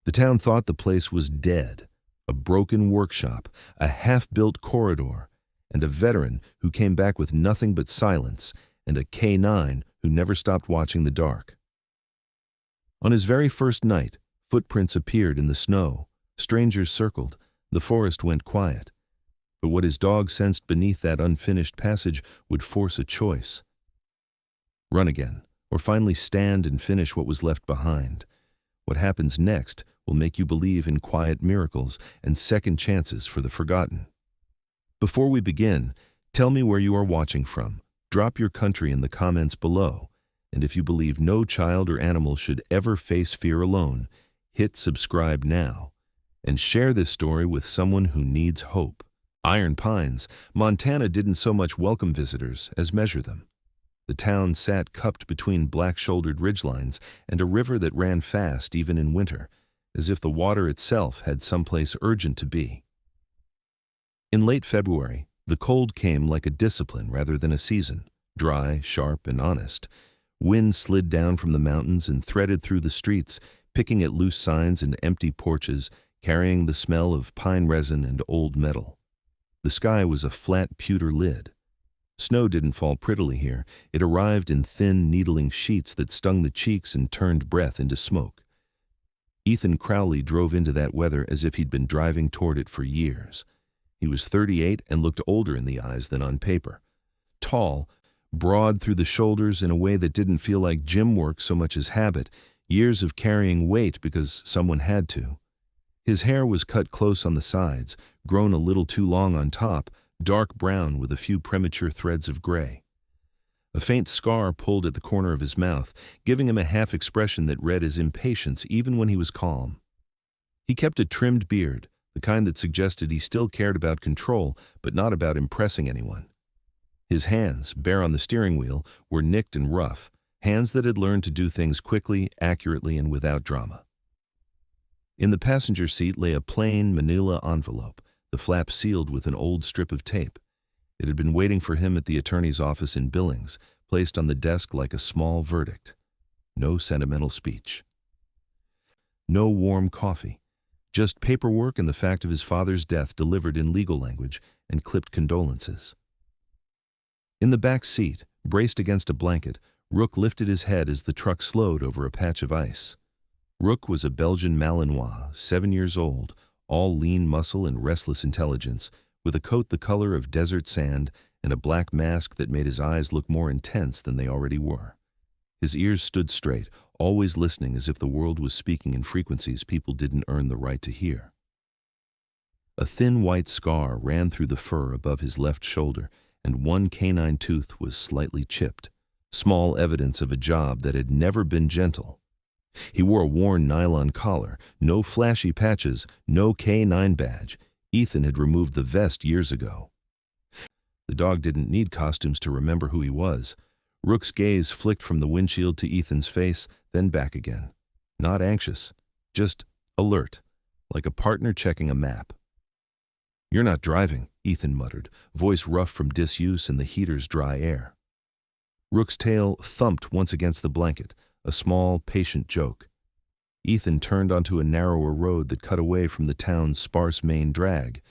The town thought the place was dead, a broken workshop, a half-built corridor, and a veteran who came back with nothing but silence, and a K-9 who never stopped watching the dark. On his very first night, footprints appeared in the snow, strangers circled, the forest went quiet. But what his dog sensed beneath that unfinished passage would force a choice. Run again, or finally stand and finish what was left behind. What happens next will make you believe in quiet miracles and second chances for the forgotten. Before we begin, tell me where you are watching from. Drop your country in the comments below. And if you believe no child or animal should ever face fear alone, hit subscribe now. And share this story with someone who needs hope. Iron Pines, Montana didn't so much welcome visitors as measure them. The town sat cupped between black-shouldered ridgelines and a river that ran fast even in winter, as if the water itself had someplace urgent to be. In late February, the cold came like a discipline rather than a season, dry, sharp, and honest. Wind slid down from the mountains and threaded through the streets, picking at loose signs and empty porches, carrying the smell of pine resin and old metal. The sky was a flat pewter lid. Snow didn't fall prettily here. It arrived in thin, needling sheets that stung the cheeks and turned breath into smoke. Ethan Crowley drove into that weather as if he'd been driving toward it for years. He was 38 and looked older in the eyes than on paper. Tall, broad through the shoulders in a way that didn't feel like gym work so much as habit, years of carrying weight because someone had to. His hair was cut close on the sides, grown a little too long on top, dark brown with a few premature threads of gray. A faint scar pulled at the corner of his mouth, giving him a half expression that read as impatience even when he was calm. He kept a trimmed beard, the kind that suggested he still cared about control, but not about impressing anyone. His hands, bare on the steering wheel, were nicked and rough, hands that had learned to do things quickly, accurately, and without drama. In the passenger seat lay a plain manila envelope, the flap sealed with an old strip of tape. It had been waiting for him at the attorney's office in Billings, placed on the desk like a small verdict. No sentimental speech. No warm coffee. Just paperwork and the fact of his father's death delivered in legal language and clipped condolences. In the back seat, braced against a blanket, Rook lifted his head as the truck slowed over a patch of ice. Rook was a Belgian Malinois, 7 years old, all lean muscle and restless intelligence, with a coat the color of desert sand and a black mask that made his eyes look more intense than they already were. His ears stood straight, always listening as if the world was speaking in frequencies people didn't earn the right to hear. A thin white scar ran through the fur above his left shoulder, and one canine tooth was slightly chipped, small evidence of a job that had never been gentle. He wore a worn nylon collar, no flashy patches, no K9 badge. Ethan had removed the vest years ago. The dog didn't need costumes to remember who he was. Rook's gaze flicked from the windshield to Ethan's face, then back again. Not anxious, just alert, like a partner checking a map. "You're not driving," Ethan muttered, voice rough from disuse and the heater's dry air. Rook's tail thumped once against the blanket, a small, patient joke. Ethan turned onto a narrower road that cut away from the town's sparse main drag.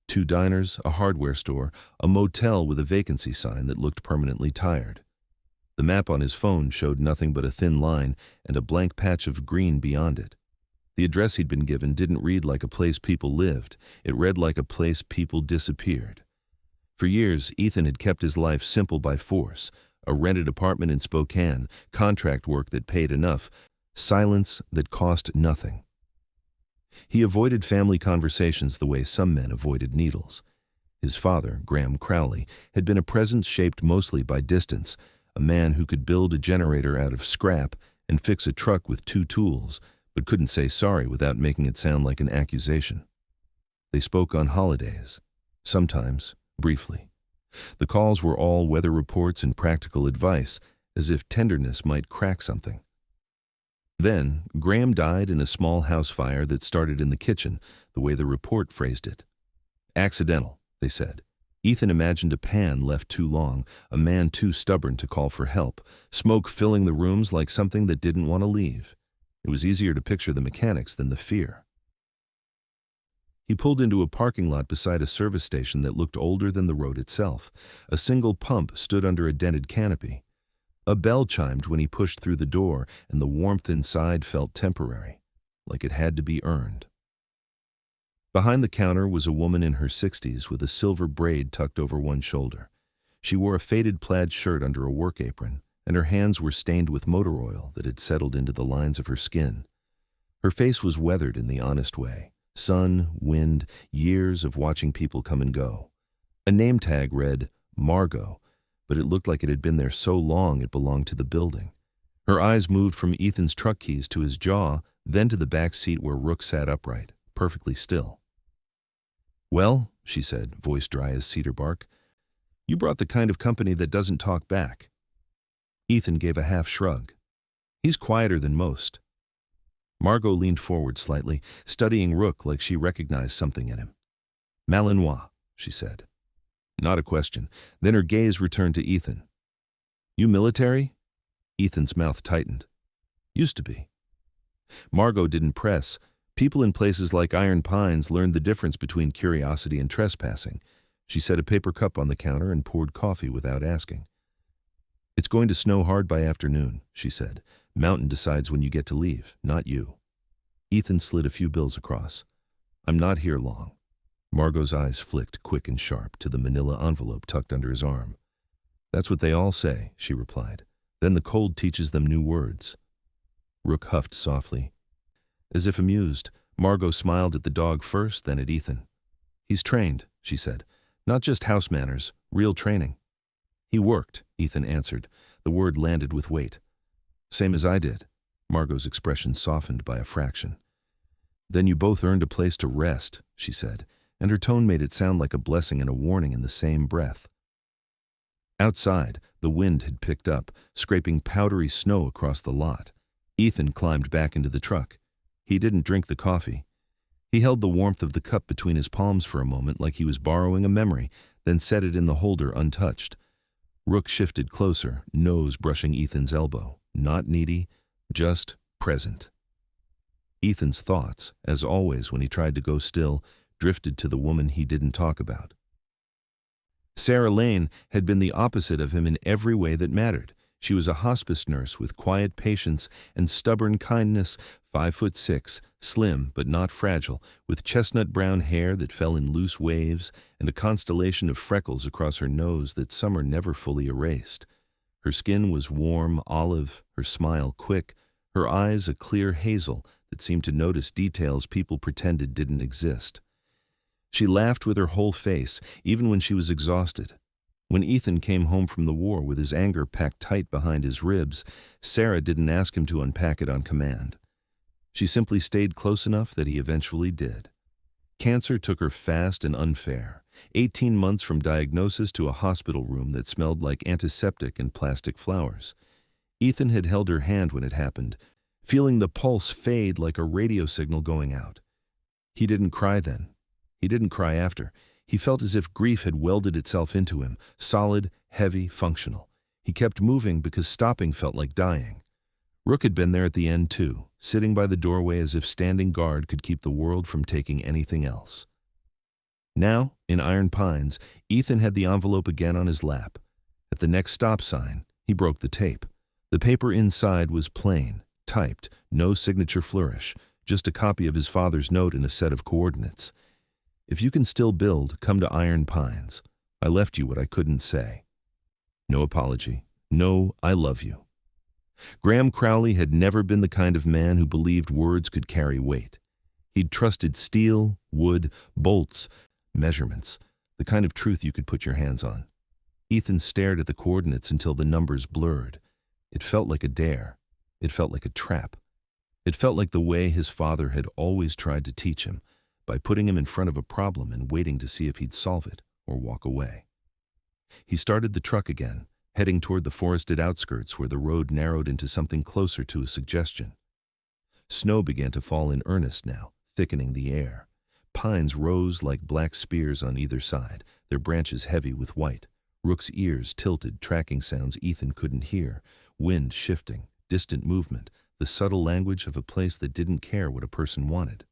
2 diners, a hardware store, a motel with a vacancy sign that looked permanently tired. The map on his phone showed nothing but a thin line and a blank patch of green beyond it. The address he'd been given didn't read like a place people lived. It read like a place people disappeared. For years, Ethan had kept his life simple by force. A rented apartment in Spokane, contract work that paid enough, silence that cost nothing. He avoided family conversations the way some men avoided needles. His father, Graham Crowley, had been a presence shaped mostly by distance, a man who could build a generator out of scrap and fix a truck with 2 tools, but couldn't say sorry without making it sound like an accusation. They spoke on holidays, sometimes briefly. The calls were all weather reports and practical advice, as if tenderness might crack something. Then, Graham died in a small house fire that started in the kitchen, the way the report phrased it. Accidental, they said. Ethan imagined a pan left too long, a man too stubborn to call for help, smoke filling the rooms like something that didn't want to leave. It was easier to picture the mechanics than the fear. He pulled into a parking lot beside a service station that looked older than the road itself. A single pump stood under a dented canopy. A bell chimed when he pushed through the door, and the warmth inside felt temporary, like it had to be earned. Behind the counter was a woman in her 60s with a silver braid tucked over one shoulder. She wore a faded plaid shirt under a work apron, and her hands were stained with motor oil that had settled into the lines of her skin. Her face was weathered in the honest way. Sun, wind, years of watching people come and go. A name tag read Margot, but it looked like it had been there so long it belonged to the building. Her eyes moved from Ethan's truck keys to his jaw, then to the back seat where Rook sat upright, perfectly still. "Well," she said, voice dry as cedar bark, "you brought the kind of company that doesn't talk back." Ethan gave a half shrug. "He's quieter than most." Margot leaned forward slightly, studying Rook like she recognized something in him. "Malinois," she said. Not a question. Then her gaze returned to Ethan. "You military?" Ethan's mouth tightened. "Used to be." Margot didn't press. People in places like Iron Pines learned the difference between curiosity and trespassing. She set a paper cup on the counter and poured coffee without asking. "It's going to snow hard by afternoon," she said. "Mountain decides when you get to leave, not you." Ethan slid a few bills across. "I'm not here long." Margot's eyes flicked quick and sharp to the manila envelope tucked under his arm. "That's what they all say," she replied. "Then the cold teaches them new words." Rook huffed softly. As if amused, Margot smiled at the dog first, then at Ethan. "He's trained," she said. "Not just house manners, real training." "He worked," Ethan answered. The word landed with weight. "Same as I did." Margot's expression softened by a fraction. "Then you both earned a place to rest," she said, and her tone made it sound like a blessing and a warning in the same breath. Outside, the wind had picked up, scraping powdery snow across the lot. Ethan climbed back into the truck. He didn't drink the coffee. He held the warmth of the cup between his palms for a moment like he was borrowing a memory, then set it in the holder untouched. Rook shifted closer, nose brushing Ethan's elbow. Not needy, just present. Ethan's thoughts, as always when he tried to go still, drifted to the woman he didn't talk about. Sarah Lane had been the opposite of him in every way that mattered. She was a hospice nurse with quiet patience and stubborn kindness, 5'6", slim but not fragile, with chestnut brown hair that fell in loose waves and a constellation of freckles across her nose that summer never fully erased. Her skin was warm olive, her smile quick, her eyes a clear hazel that seemed to notice details people pretended didn't exist. She laughed with her whole face, even when she was exhausted. When Ethan came home from the war with his anger packed tight behind his ribs, Sarah didn't ask him to unpack it on command. She simply stayed close enough that he eventually did. Cancer took her fast and unfair. 18 months from diagnosis to a hospital room that smelled like antiseptic and plastic flowers. Ethan had held her hand when it happened, feeling the pulse fade like a radio signal going out. He didn't cry then. He didn't cry after. He felt as if grief had welded itself into him, solid, heavy, functional. He kept moving because stopping felt like dying. Rook had been there at the end too, sitting by the doorway as if standing guard could keep the world from taking anything else. Now, in Iron Pines, Ethan had the envelope again on his lap. At the next stop sign, he broke the tape. The paper inside was plain, typed, no signature flourish, just a copy of his father's note and a set of coordinates. "If you can still build, come to Iron Pines. I left you what I couldn't say." No apology. No, I love you. Graham Crowley had never been the kind of man who believed words could carry weight. He'd trusted steel, wood, bolts, measurements, the kind of truth you could put your hands on. Ethan stared at the coordinates until the numbers blurred. It felt like a dare. It felt like a trap. It felt like the way his father had always tried to teach him, by putting him in front of a problem and waiting to see if he'd solve it or walk away. He started the truck again, heading toward the forested outskirts where the road narrowed into something closer to a suggestion. Snow began to fall in earnest now, thickening the air. Pines rose like black spears on either side, their branches heavy with white. Rook's ears tilted, tracking sounds Ethan couldn't hear, wind shifting, distant movement, the subtle language of a place that didn't care what a person wanted.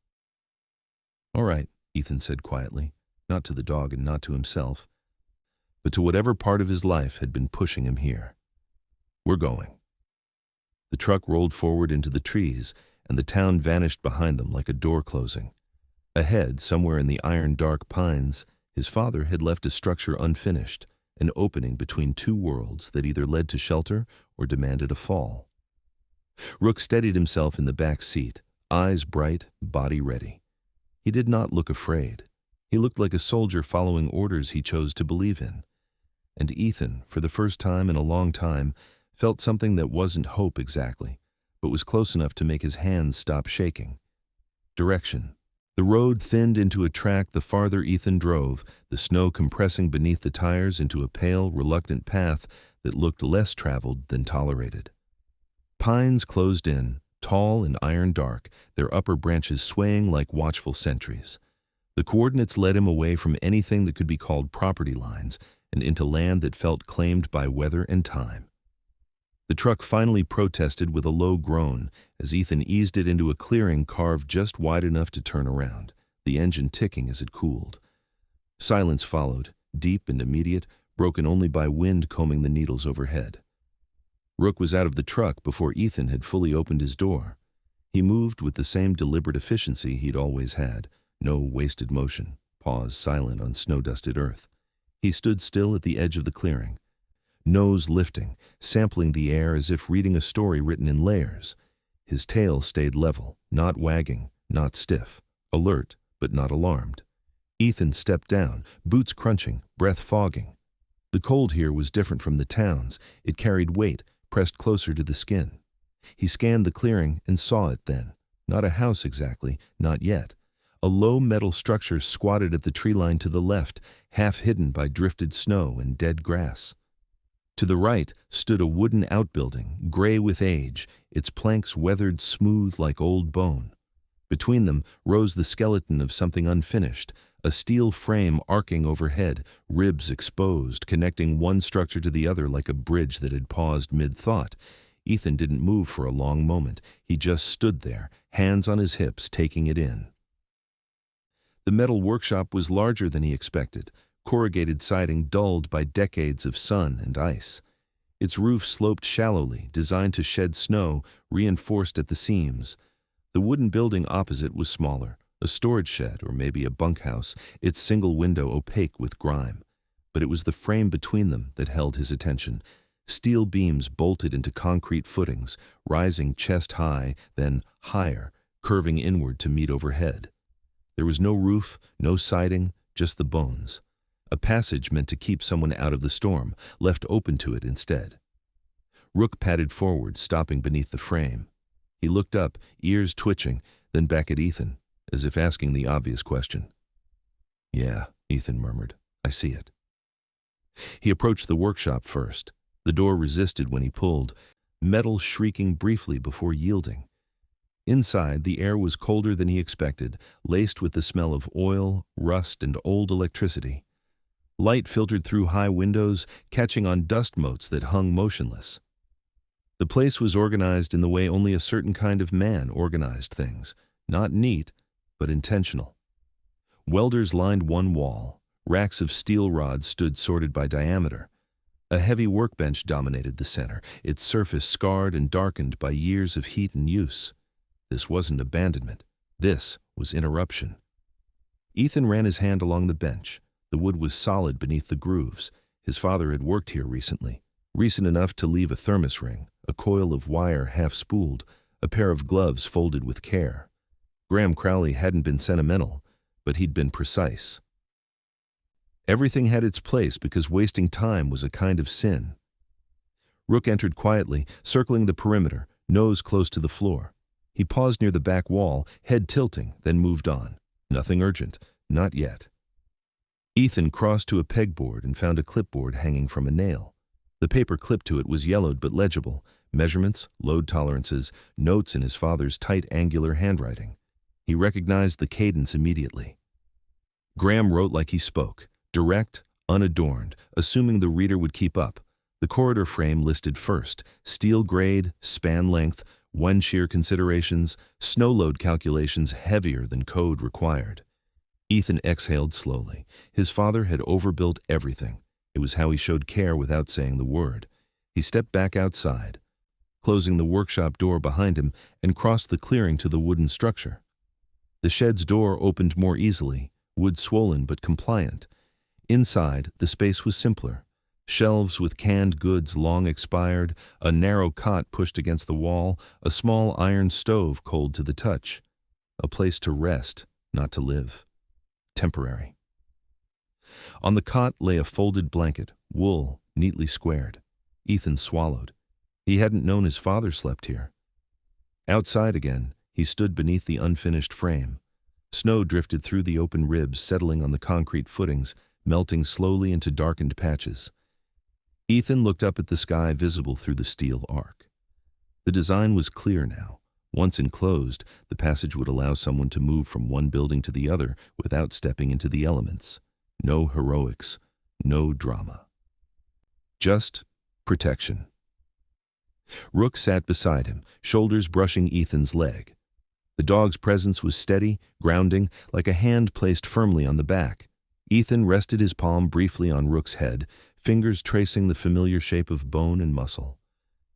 "All right," Ethan said quietly, not to the dog and not to himself, but to whatever part of his life had been pushing him here. "We're going." The truck rolled forward into the trees, and the town vanished behind them like a door closing. Ahead, somewhere in the iron-dark pines, his father had left a structure unfinished, an opening between two worlds that either led to shelter or demanded a fall. Rook steadied himself in the back seat, eyes bright, body ready. He did not look afraid. He looked like a soldier following orders he chose to believe in. And Ethan, for the first time in a long time, felt something that wasn't hope exactly, but was close enough to make his hands stop shaking. Direction. The road thinned into a track the farther Ethan drove, the snow compressing beneath the tires into a pale, reluctant path that looked less traveled than tolerated. Pines closed in, tall and iron dark, their upper branches swaying like watchful sentries. The coordinates led him away from anything that could be called property lines and into land that felt claimed by weather and time. The truck finally protested with a low groan as Ethan eased it into a clearing carved just wide enough to turn around, the engine ticking as it cooled. Silence followed, deep and immediate, broken only by wind combing the needles overhead. Rook was out of the truck before Ethan had fully opened his door. He moved with the same deliberate efficiency he'd always had, no wasted motion, pause silent on snow-dusted earth. He stood still at the edge of the clearing, nose lifting, sampling the air as if reading a story written in layers. His tail stayed level, not wagging, not stiff, alert, but not alarmed. Ethan stepped down, boots crunching, breath fogging. The cold here was different from the town's. It carried weight, pressed closer to the skin. He scanned the clearing and saw it then. Not a house exactly, not yet. A low metal structure squatted at the tree line to the left, half hidden by drifted snow and dead grass. To the right stood a wooden outbuilding, gray with age, its planks weathered smooth like old bone. Between them rose the skeleton of something unfinished, a steel frame arcing overhead, ribs exposed, connecting one structure to the other like a bridge that had paused mid-thought. Ethan didn't move for a long moment. He just stood there, hands on his hips, taking it in. The metal workshop was larger than he expected, corrugated siding dulled by decades of sun and ice. Its roof sloped shallowly, designed to shed snow, reinforced at the seams. The wooden building opposite was smaller, a storage shed or maybe a bunkhouse, its single window opaque with grime. But it was the frame between them that held his attention. Steel beams bolted into concrete footings, rising chest high, then higher, curving inward to meet overhead. There was no roof, no siding, just the bones. A passage meant to keep someone out of the storm, left open to it instead. Rook padded forward, stopping beneath the frame. He looked up, ears twitching, then back at Ethan, as if asking the obvious question. "Yeah," Ethan murmured. "I see it." He approached the workshop first. The door resisted when he pulled, metal shrieking briefly before yielding. Inside, the air was colder than he expected, laced with the smell of oil, rust, and old electricity. Light filtered through high windows, catching on dust motes that hung motionless. The place was organized in the way only a certain kind of man organized things, not neat, but intentional. Welders lined one wall. Racks of steel rods stood sorted by diameter. A heavy workbench dominated the center, its surface scarred and darkened by years of heat and use. This wasn't abandonment. This was interruption. Ethan ran his hand along the bench. The wood was solid beneath the grooves. His father had worked here recently, recent enough to leave a thermos ring, a coil of wire half-spooled, a pair of gloves folded with care. Graham Crowley hadn't been sentimental, but he'd been precise. Everything had its place because wasting time was a kind of sin. Rook entered quietly, circling the perimeter, nose close to the floor. He paused near the back wall, head tilting, then moved on. Nothing urgent, not yet. Ethan crossed to a pegboard and found a clipboard hanging from a nail. The paper clipped to it was yellowed but legible, measurements, load tolerances, notes in his father's tight angular handwriting. He recognized the cadence immediately. Graham wrote like he spoke, direct, unadorned, assuming the reader would keep up. The corridor frame listed first, steel grade, span length, wind shear considerations, snow load calculations heavier than code required. Ethan exhaled slowly. His father had overbuilt everything. It was how he showed care without saying the word. He stepped back outside, closing the workshop door behind him, and crossed the clearing to the wooden structure. The shed's door opened more easily, wood swollen but compliant. Inside, the space was simpler. Shelves with canned goods long expired, a narrow cot pushed against the wall, a small iron stove cold to the touch. A place to rest, not to live. Temporary. On the cot lay a folded blanket, wool, neatly squared. Ethan swallowed. He hadn't known his father slept here. Outside again, he stood beneath the unfinished frame. Snow drifted through the open ribs, settling on the concrete footings, melting slowly into darkened patches. Ethan looked up at the sky visible through the steel arc. The design was clear now. Once enclosed, the passage would allow someone to move from one building to the other without stepping into the elements. No heroics, no drama. Just protection. Rook sat beside him, shoulders brushing Ethan's leg. The dog's presence was steady, grounding, like a hand placed firmly on the back. Ethan rested his palm briefly on Rook's head, fingers tracing the familiar shape of bone and muscle.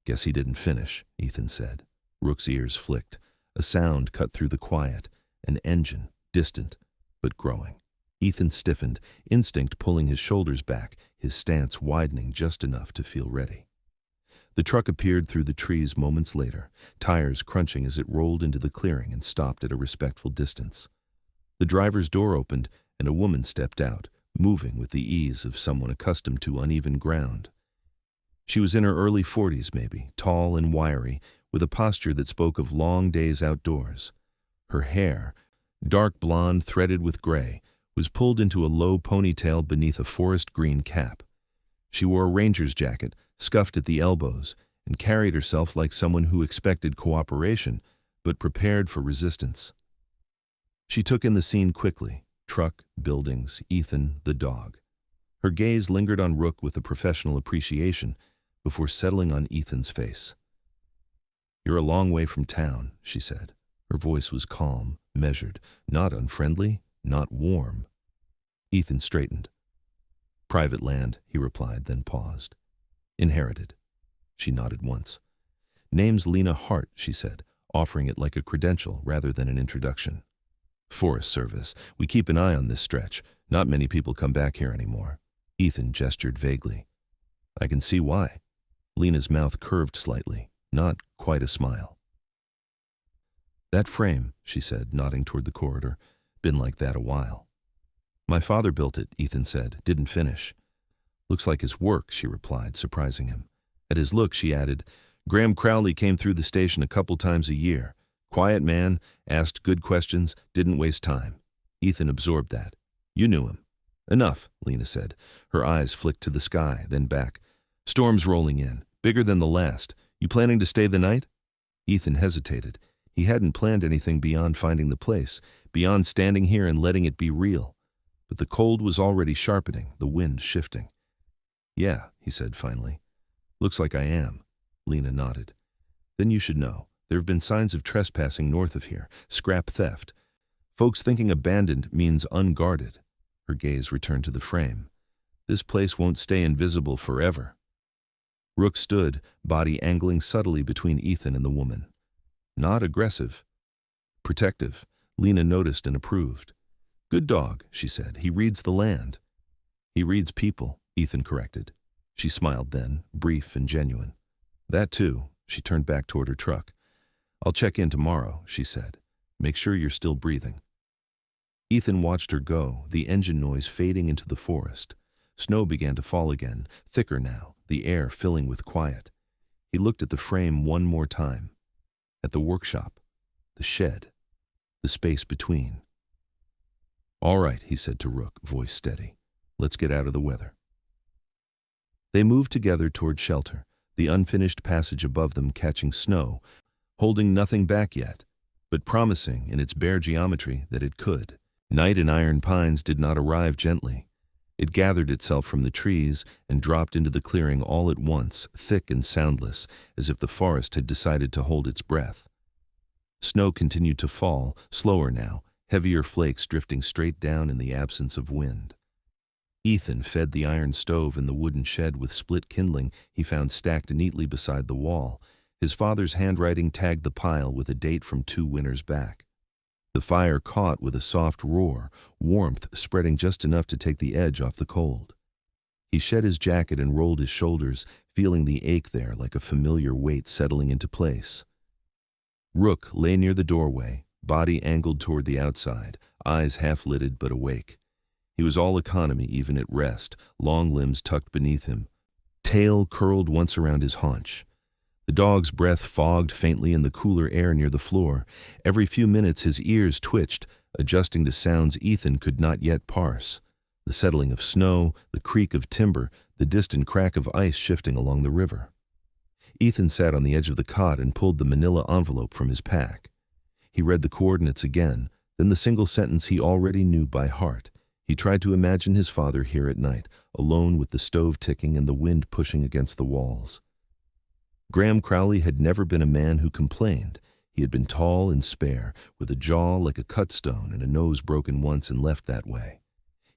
"Guess he didn't finish," Ethan said. Rook's ears flicked. A sound cut through the quiet. An engine, distant, but growing. Ethan stiffened, instinct pulling his shoulders back, his stance widening just enough to feel ready. The truck appeared through the trees moments later, tires crunching as it rolled into the clearing and stopped at a respectful distance. The driver's door opened, and a woman stepped out, moving with the ease of someone accustomed to uneven ground. She was in her early 40s maybe, tall and wiry, with a posture that spoke of long days outdoors. Her hair, dark blonde threaded with gray, was pulled into a low ponytail beneath a forest green cap. She wore a ranger's jacket, scuffed at the elbows, and carried herself like someone who expected cooperation, but prepared for resistance. She took in the scene quickly. Truck, buildings, Ethan, the dog. Her gaze lingered on Rook with a professional appreciation before settling on Ethan's face. "You're a long way from town," she said. Her voice was calm, measured, not unfriendly, not warm. Ethan straightened. "Private land," he replied, then paused. "Inherited." She nodded once. "Name's Lena Hart," she said, offering it like a credential rather than an introduction. "Forest Service. We keep an eye on this stretch. Not many people come back here anymore." Ethan gestured vaguely. "I can see why." Lena's mouth curved slightly, not quite a smile. "That frame," she said, nodding toward the corridor, "been like that a while." "My father built it," Ethan said, "didn't finish." "Looks like his work," she replied, surprising him. At his look, she added, "Graham Crowley came through the station a couple times a year. Quiet man, asked good questions, didn't waste time." Ethan absorbed that. "You knew him." "Enough," Lena said. Her eyes flicked to the sky, then back. "Storm's rolling in, bigger than the last. You planning to stay the night?" Ethan hesitated. He hadn't planned anything beyond finding the place, beyond standing here and letting it be real. But the cold was already sharpening, the wind shifting. "Yeah," he said finally. "Looks like I am." Lena nodded. "Then you should know. There have been signs of trespassing north of here, scrap theft. Folks thinking abandoned means unguarded." Her gaze returned to the frame. "This place won't stay invisible forever." Rook stood, body angling subtly between Ethan and the woman. Not aggressive. Protective. Lena noticed and approved. "Good dog," she said. "He reads the land." "He reads people," Ethan corrected. She smiled then, brief and genuine. "That too." She turned back toward her truck. "I'll check in tomorrow," she said. "Make sure you're still breathing." Ethan watched her go, the engine noise fading into the forest. Snow began to fall again, thicker now, the air filling with quiet. He looked at the frame one more time. At the workshop, the shed, the space between. "All right," he said to Rook, voice steady. "Let's get out of the weather." They moved together toward shelter, the unfinished passage above them catching snow, holding nothing back yet, but promising in its bare geometry that it could. Night in Iron Pines did not arrive gently. It gathered itself from the trees and dropped into the clearing all at once, thick and soundless, as if the forest had decided to hold its breath. Snow continued to fall, slower now, heavier flakes drifting straight down in the absence of wind. Ethan fed the iron stove in the wooden shed with split kindling he found stacked neatly beside the wall. His father's handwriting tagged the pile with a date from 2 winters back. The fire caught with a soft roar, warmth spreading just enough to take the edge off the cold. He shed his jacket and rolled his shoulders, feeling the ache there like a familiar weight settling into place. Rook lay near the doorway, body angled toward the outside, eyes half-lidded but awake. He was all economy even at rest, long limbs tucked beneath him, tail curled once around his haunch. The dog's breath fogged faintly in the cooler air near the floor. Every few minutes his ears twitched, adjusting to sounds Ethan could not yet parse. The settling of snow, the creak of timber, the distant crack of ice shifting along the river. Ethan sat on the edge of the cot and pulled the manila envelope from his pack. He read the coordinates again, then the single sentence he already knew by heart. He tried to imagine his father here at night, alone with the stove ticking and the wind pushing against the walls. Graham Crowley had never been a man who complained. He had been tall and spare, with a jaw like a cut stone and a nose broken once and left that way.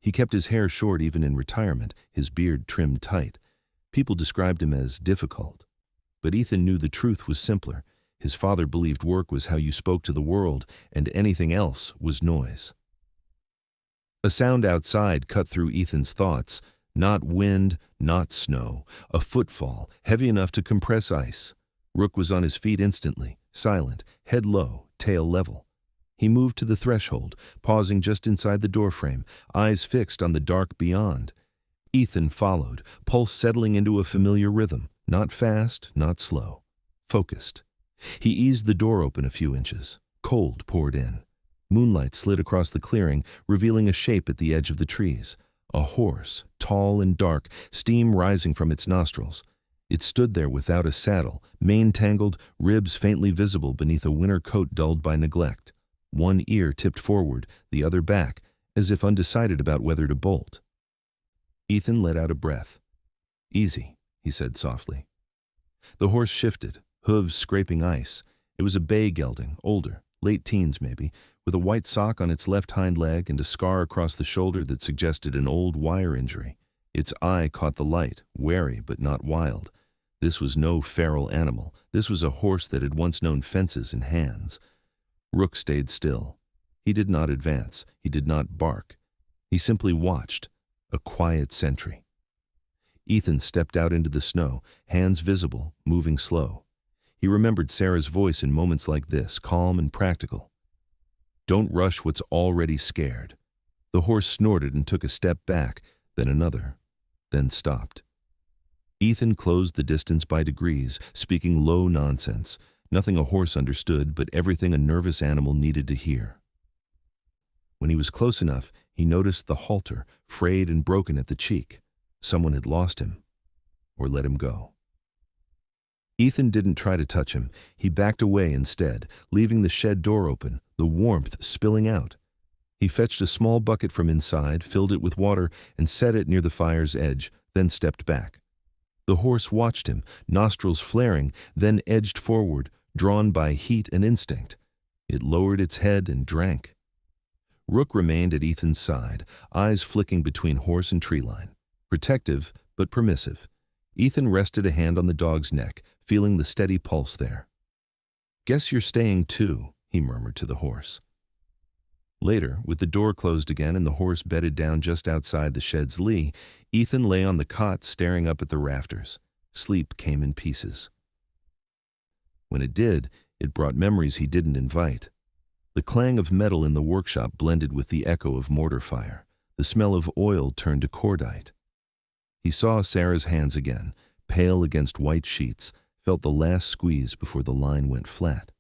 He kept his hair short even in retirement, his beard trimmed tight. People described him as difficult. But Ethan knew the truth was simpler. His father believed work was how you spoke to the world, and anything else was noise. A sound outside cut through Ethan's thoughts. Not wind, not snow. A footfall, heavy enough to compress ice. Rook was on his feet instantly, silent, head low, tail level. He moved to the threshold, pausing just inside the doorframe, eyes fixed on the dark beyond. Ethan followed, pulse settling into a familiar rhythm, not fast, not slow. Focused. He eased the door open a few inches. Cold poured in. Moonlight slid across the clearing, revealing a shape at the edge of the trees. A horse, tall and dark, steam rising from its nostrils. It stood there without a saddle, mane tangled, ribs faintly visible beneath a winter coat dulled by neglect. One ear tipped forward, the other back, as if undecided about whether to bolt. Ethan let out a breath. "Easy," he said softly. The horse shifted, hooves scraping ice. It was a bay gelding, older, late teens maybe, with a white sock on its left hind leg and a scar across the shoulder that suggested an old wire injury. Its eye caught the light, wary but not wild. This was no feral animal. This was a horse that had once known fences and hands. Rook stayed still. He did not advance. He did not bark. He simply watched, a quiet sentry. Ethan stepped out into the snow, hands visible, moving slow. He remembered Sarah's voice in moments like this, calm and practical. "Don't rush what's already scared." The horse snorted and took a step back, then another, then stopped. Ethan closed the distance by degrees, speaking low nonsense, nothing a horse understood, but everything a nervous animal needed to hear. When he was close enough, he noticed the halter, frayed and broken at the cheek. Someone had lost him, or let him go. Ethan didn't try to touch him. He backed away instead, leaving the shed door open, the warmth spilling out. He fetched a small bucket from inside, filled it with water, and set it near the fire's edge, then stepped back. The horse watched him, nostrils flaring, then edged forward, drawn by heat and instinct. It lowered its head and drank. Rook remained at Ethan's side, eyes flicking between horse and tree line. Protective, but permissive. Ethan rested a hand on the dog's neck, feeling the steady pulse there. "Guess you're staying too," he murmured to the horse. Later, with the door closed again and the horse bedded down just outside the shed's lee, Ethan lay on the cot staring up at the rafters. Sleep came in pieces. When it did, it brought memories he didn't invite. The clang of metal in the workshop blended with the echo of mortar fire. The smell of oil turned to cordite. He saw Sarah's hands again, pale against white sheets, felt the last squeeze before the line went flat.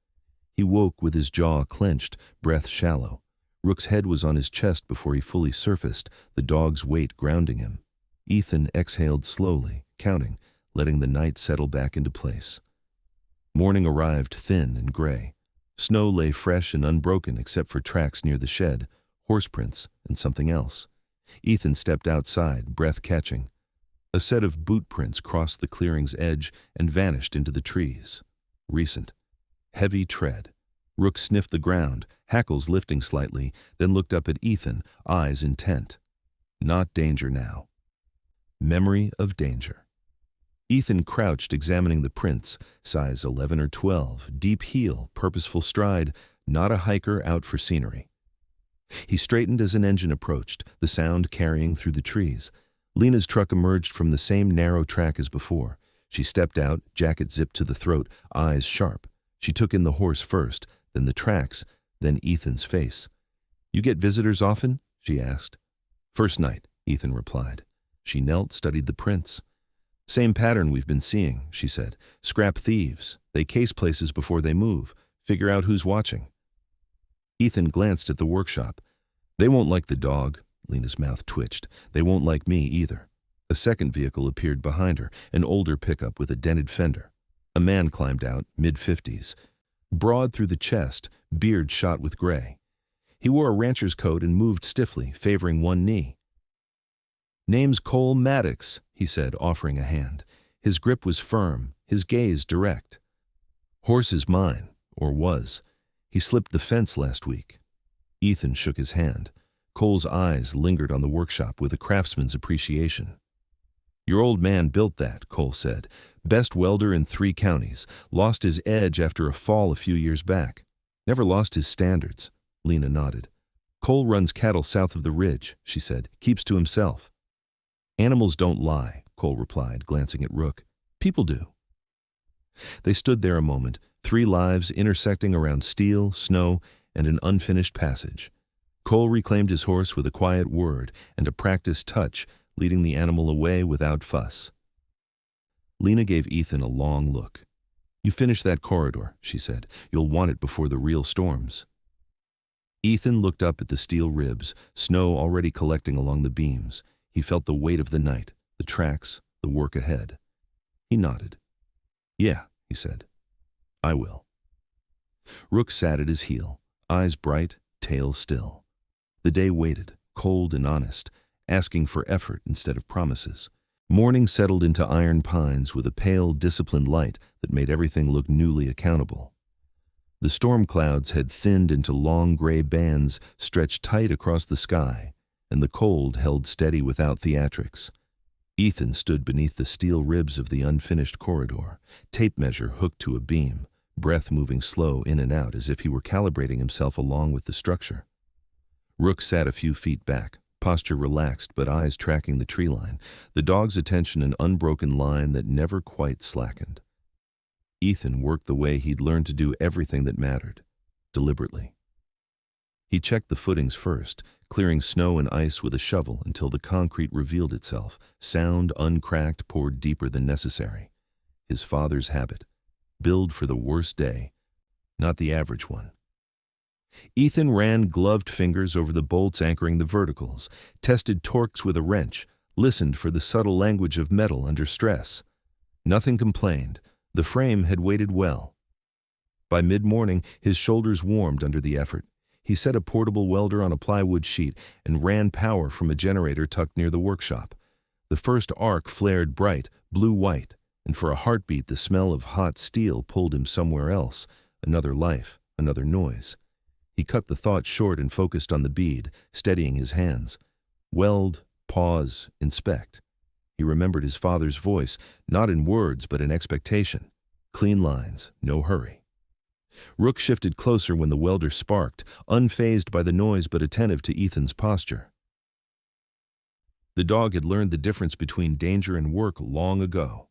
He woke with his jaw clenched, breath shallow. Rook's head was on his chest before he fully surfaced, the dog's weight grounding him. Ethan exhaled slowly, counting, letting the night settle back into place. Morning arrived thin and gray. Snow lay fresh and unbroken except for tracks near the shed, horse prints, and something else. Ethan stepped outside, breath catching. A set of boot prints crossed the clearing's edge and vanished into the trees. Recent. Heavy tread. Rook sniffed the ground, hackles lifting slightly, then looked up at Ethan, eyes intent. Not danger now. Memory of danger. Ethan crouched, examining the prints, size 11 or 12, deep heel, purposeful stride, not a hiker out for scenery. He straightened as an engine approached, the sound carrying through the trees. Lena's truck emerged from the same narrow track as before. She stepped out, jacket zipped to the throat, eyes sharp. She took in the horse first, then the tracks, then Ethan's face. "You get visitors often?" she asked. "First night," Ethan replied. She knelt, studied the prints. "Same pattern we've been seeing," she said. "Scrap thieves. They case places before they move, figure out who's watching." Ethan glanced at the workshop. "They won't like the dog." Lena's mouth twitched. "They won't like me either." A second vehicle appeared behind her, an older pickup with a dented fender. A man climbed out, mid-50s. Broad through the chest, beard shot with gray. He wore a rancher's coat and moved stiffly, favoring one knee. "Name's Cole Maddox," he said, offering a hand. His grip was firm, his gaze direct. "Horse is mine, or was. He slipped the fence last week." Ethan shook his hand. Cole's eyes lingered on the workshop with a craftsman's appreciation. "Your old man built that," Cole said. "Best welder in 3 counties. Lost his edge after a fall a few years back. Never lost his standards." Lena nodded. "Cole runs cattle south of the ridge," she said. "Keeps to himself." "Animals don't lie," Cole replied, glancing at Rook. "People do." They stood there a moment, 3 lives intersecting around steel, snow, and an unfinished passage. Cole reclaimed his horse with a quiet word and a practiced touch, leading the animal away without fuss. Lena gave Ethan a long look. "You finish that corridor," she said. "You'll want it before the real storms." Ethan looked up at the steel ribs, snow already collecting along the beams. He felt the weight of the night, the tracks, the work ahead. He nodded. "Yeah," he said. "I will." Rook sat at his heel, eyes bright, tail still. The day waited, cold and honest, asking for effort instead of promises. Morning settled into iron pines with a pale, disciplined light that made everything look newly accountable. The storm clouds had thinned into long gray bands stretched tight across the sky, and the cold held steady without theatrics. Ethan stood beneath the steel ribs of the unfinished corridor, tape measure hooked to a beam, breath moving slow in and out as if he were calibrating himself along with the structure. Rook sat a few feet back, posture relaxed but eyes tracking the tree line, the dog's attention an unbroken line that never quite slackened. Ethan worked the way he'd learned to do everything that mattered, deliberately. He checked the footings first, clearing snow and ice with a shovel until the concrete revealed itself, sound, uncracked, poured deeper than necessary. His father's habit. Build for the worst day, not the average one. Ethan ran gloved fingers over the bolts anchoring the verticals, tested torques with a wrench, listened for the subtle language of metal under stress. Nothing complained. The frame had waited well. By mid-morning, his shoulders warmed under the effort. He set a portable welder on a plywood sheet and ran power from a generator tucked near the workshop. The first arc flared bright, blue-white, and for a heartbeat the smell of hot steel pulled him somewhere else, another life, another noise. He cut the thought short and focused on the bead, steadying his hands. Weld, pause, inspect. He remembered his father's voice, not in words but in expectation. Clean lines, no hurry. Rook shifted closer when the welder sparked, unfazed by the noise but attentive to Ethan's posture. The dog had learned the difference between danger and work long ago.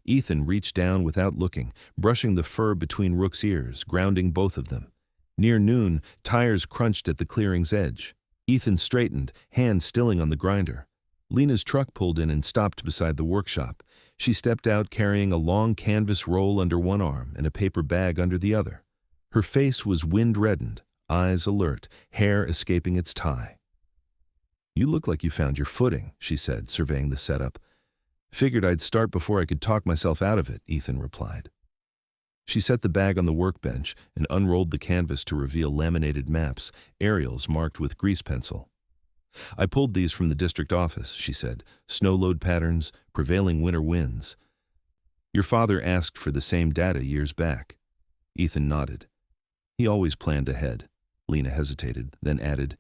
Ethan reached down without looking, brushing the fur between Rook's ears, grounding both of them. Near noon, tires crunched at the clearing's edge. Ethan straightened, hand stilling on the grinder. Lena's truck pulled in and stopped beside the workshop. She stepped out carrying a long canvas roll under one arm and a paper bag under the other. Her face was wind-reddened, eyes alert, hair escaping its tie. "You look like you found your footing," she said, surveying the setup. "Figured I'd start before I could talk myself out of it," Ethan replied. She set the bag on the workbench and unrolled the canvas to reveal laminated maps, aerials marked with grease pencil. I pulled these from the district office, she said. Snow load patterns, prevailing winter winds. Your father asked for the same data years back. Ethan nodded. He always planned ahead. Lena hesitated, then added,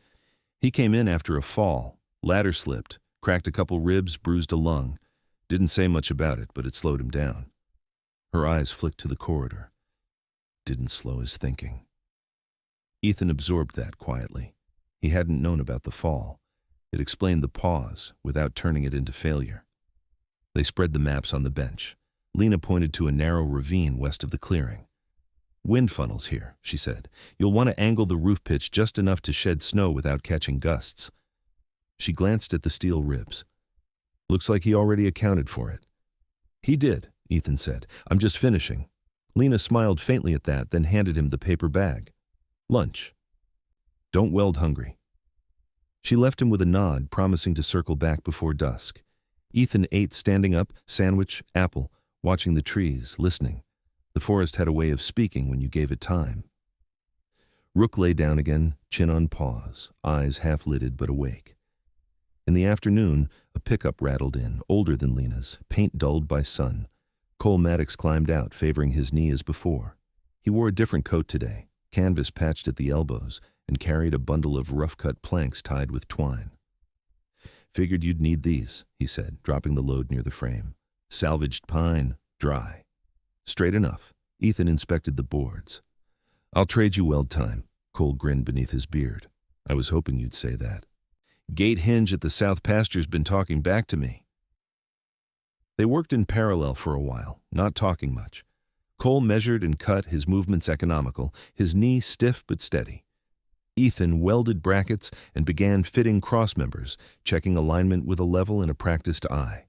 he came in after a fall. Ladder slipped, cracked a couple ribs, bruised a lung. Didn't say much about it, but it slowed him down. Her eyes flicked to the corridor. Didn't slow his thinking. Ethan absorbed that quietly. He hadn't known about the fall. It explained the pause, without turning it into failure. They spread the maps on the bench. Lena pointed to a narrow ravine west of the clearing. Wind funnels here, she said. You'll want to angle the roof pitch just enough to shed snow without catching gusts. She glanced at the steel ribs. Looks like he already accounted for it. He did, Ethan said. I'm just finishing. Lena smiled faintly at that, then handed him the paper bag. Lunch. Don't weld hungry. She left him with a nod, promising to circle back before dusk. Ethan ate standing up, sandwich, apple, watching the trees, listening. The forest had a way of speaking when you gave it time. Rook lay down again, chin on paws, eyes half-lidded but awake. In the afternoon, a pickup rattled in, older than Lena's, paint dulled by sun. Cole Maddox climbed out, favoring his knee as before. He wore a different coat today, canvas patched at the elbows, and carried a bundle of rough-cut planks tied with twine. Figured you'd need these, he said, dropping the load near the frame. Salvaged pine, dry. Straight enough. Ethan inspected the boards. I'll trade you weld time. Cole grinned beneath his beard. I was hoping you'd say that. Gate hinge at the south pasture's been talking back to me. They worked in parallel for a while, not talking much. Cole measured and cut, his movements economical, his knee stiff but steady. Ethan welded brackets and began fitting crossmembers, checking alignment with a level and a practiced eye.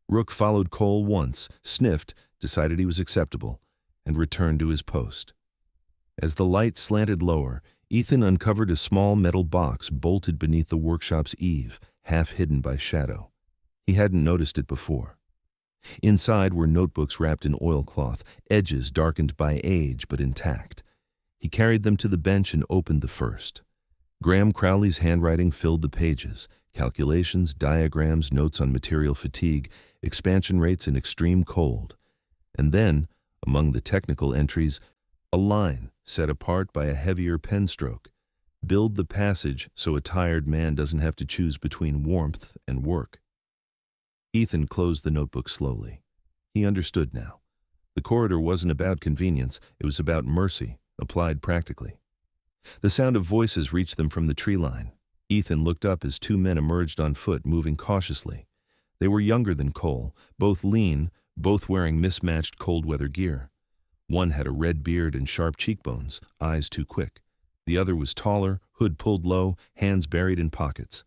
Rook followed Cole once, sniffed, decided he was acceptable, and returned to his post. As the light slanted lower, Ethan uncovered a small metal box bolted beneath the workshop's eave, half hidden by shadow. He hadn't noticed it before. Inside were notebooks wrapped in oilcloth, edges darkened by age but intact. He carried them to the bench and opened the first. Graham Crowley's handwriting filled the pages, calculations, diagrams, notes on material fatigue, expansion rates in extreme cold. And then, among the technical entries, a line set apart by a heavier pen stroke. Build the passage so a tired man doesn't have to choose between warmth and work. Ethan closed the notebook slowly. He understood now. The corridor wasn't about convenience, it was about mercy, applied practically. The sound of voices reached them from the tree line. Ethan looked up as two men emerged on foot, moving cautiously. They were younger than Cole, both lean, both wearing mismatched cold-weather gear. One had a red beard and sharp cheekbones, eyes too quick. The other was taller, hood pulled low, hands buried in pockets.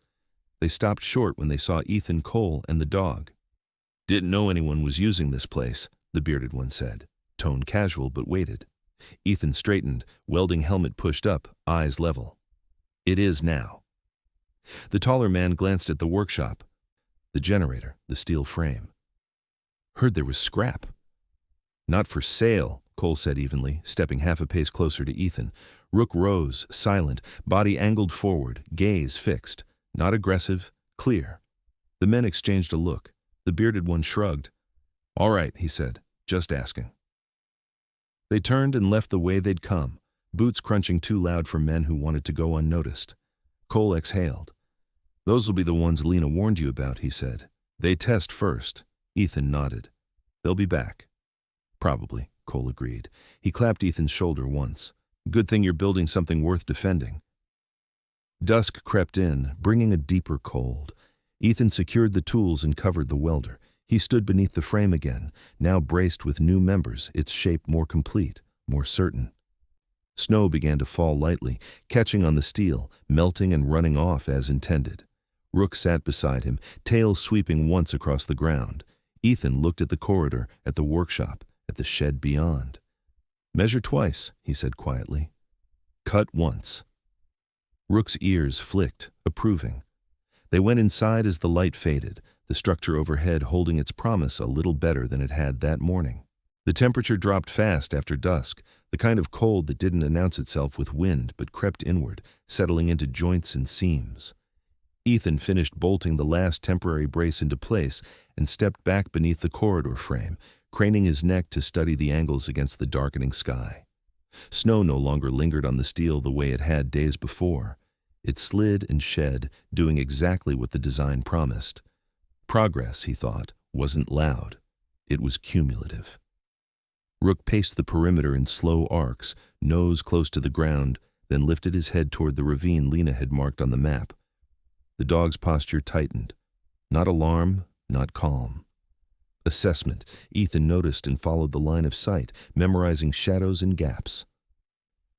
They stopped short when they saw Ethan, Cole, and the dog. Didn't know anyone was using this place, the bearded one said, tone casual but weighted. Ethan straightened, welding helmet pushed up, eyes level. It is now. The taller man glanced at the workshop. The generator, the steel frame. Heard there was scrap. Not for sale, Cole said evenly, stepping half a pace closer to Ethan. Rook rose, silent, body angled forward, gaze fixed. Not aggressive, clear. The men exchanged a look. The bearded one shrugged. All right, he said, just asking. They turned and left the way they'd come, boots crunching too loud for men who wanted to go unnoticed. Cole exhaled. Those will be the ones Lena warned you about, he said. They test first. Ethan nodded. They'll be back. Probably, Cole agreed. He clapped Ethan's shoulder once. Good thing you're building something worth defending. Dusk crept in, bringing a deeper cold. Ethan secured the tools and covered the welder. He stood beneath the frame again, now braced with new members, its shape more complete, more certain. Snow began to fall lightly, catching on the steel, melting and running off as intended. Rook sat beside him, tail sweeping once across the ground. Ethan looked at the corridor, at the workshop, at the shed beyond. Measure twice, he said quietly. Cut once. Rook's ears flicked, approving. They went inside as the light faded, the structure overhead holding its promise a little better than it had that morning. The temperature dropped fast after dusk, the kind of cold that didn't announce itself with wind but crept inward, settling into joints and seams. Ethan finished bolting the last temporary brace into place and stepped back beneath the corridor frame, craning his neck to study the angles against the darkening sky. Snow no longer lingered on the steel the way it had days before. It slid and shed, doing exactly what the design promised. Progress, he thought, wasn't loud. It was cumulative. Rook paced the perimeter in slow arcs, nose close to the ground, then lifted his head toward the ravine Lena had marked on the map. The dog's posture tightened. Not alarm, not calm. Assessment, Ethan noticed and followed the line of sight, memorizing shadows and gaps.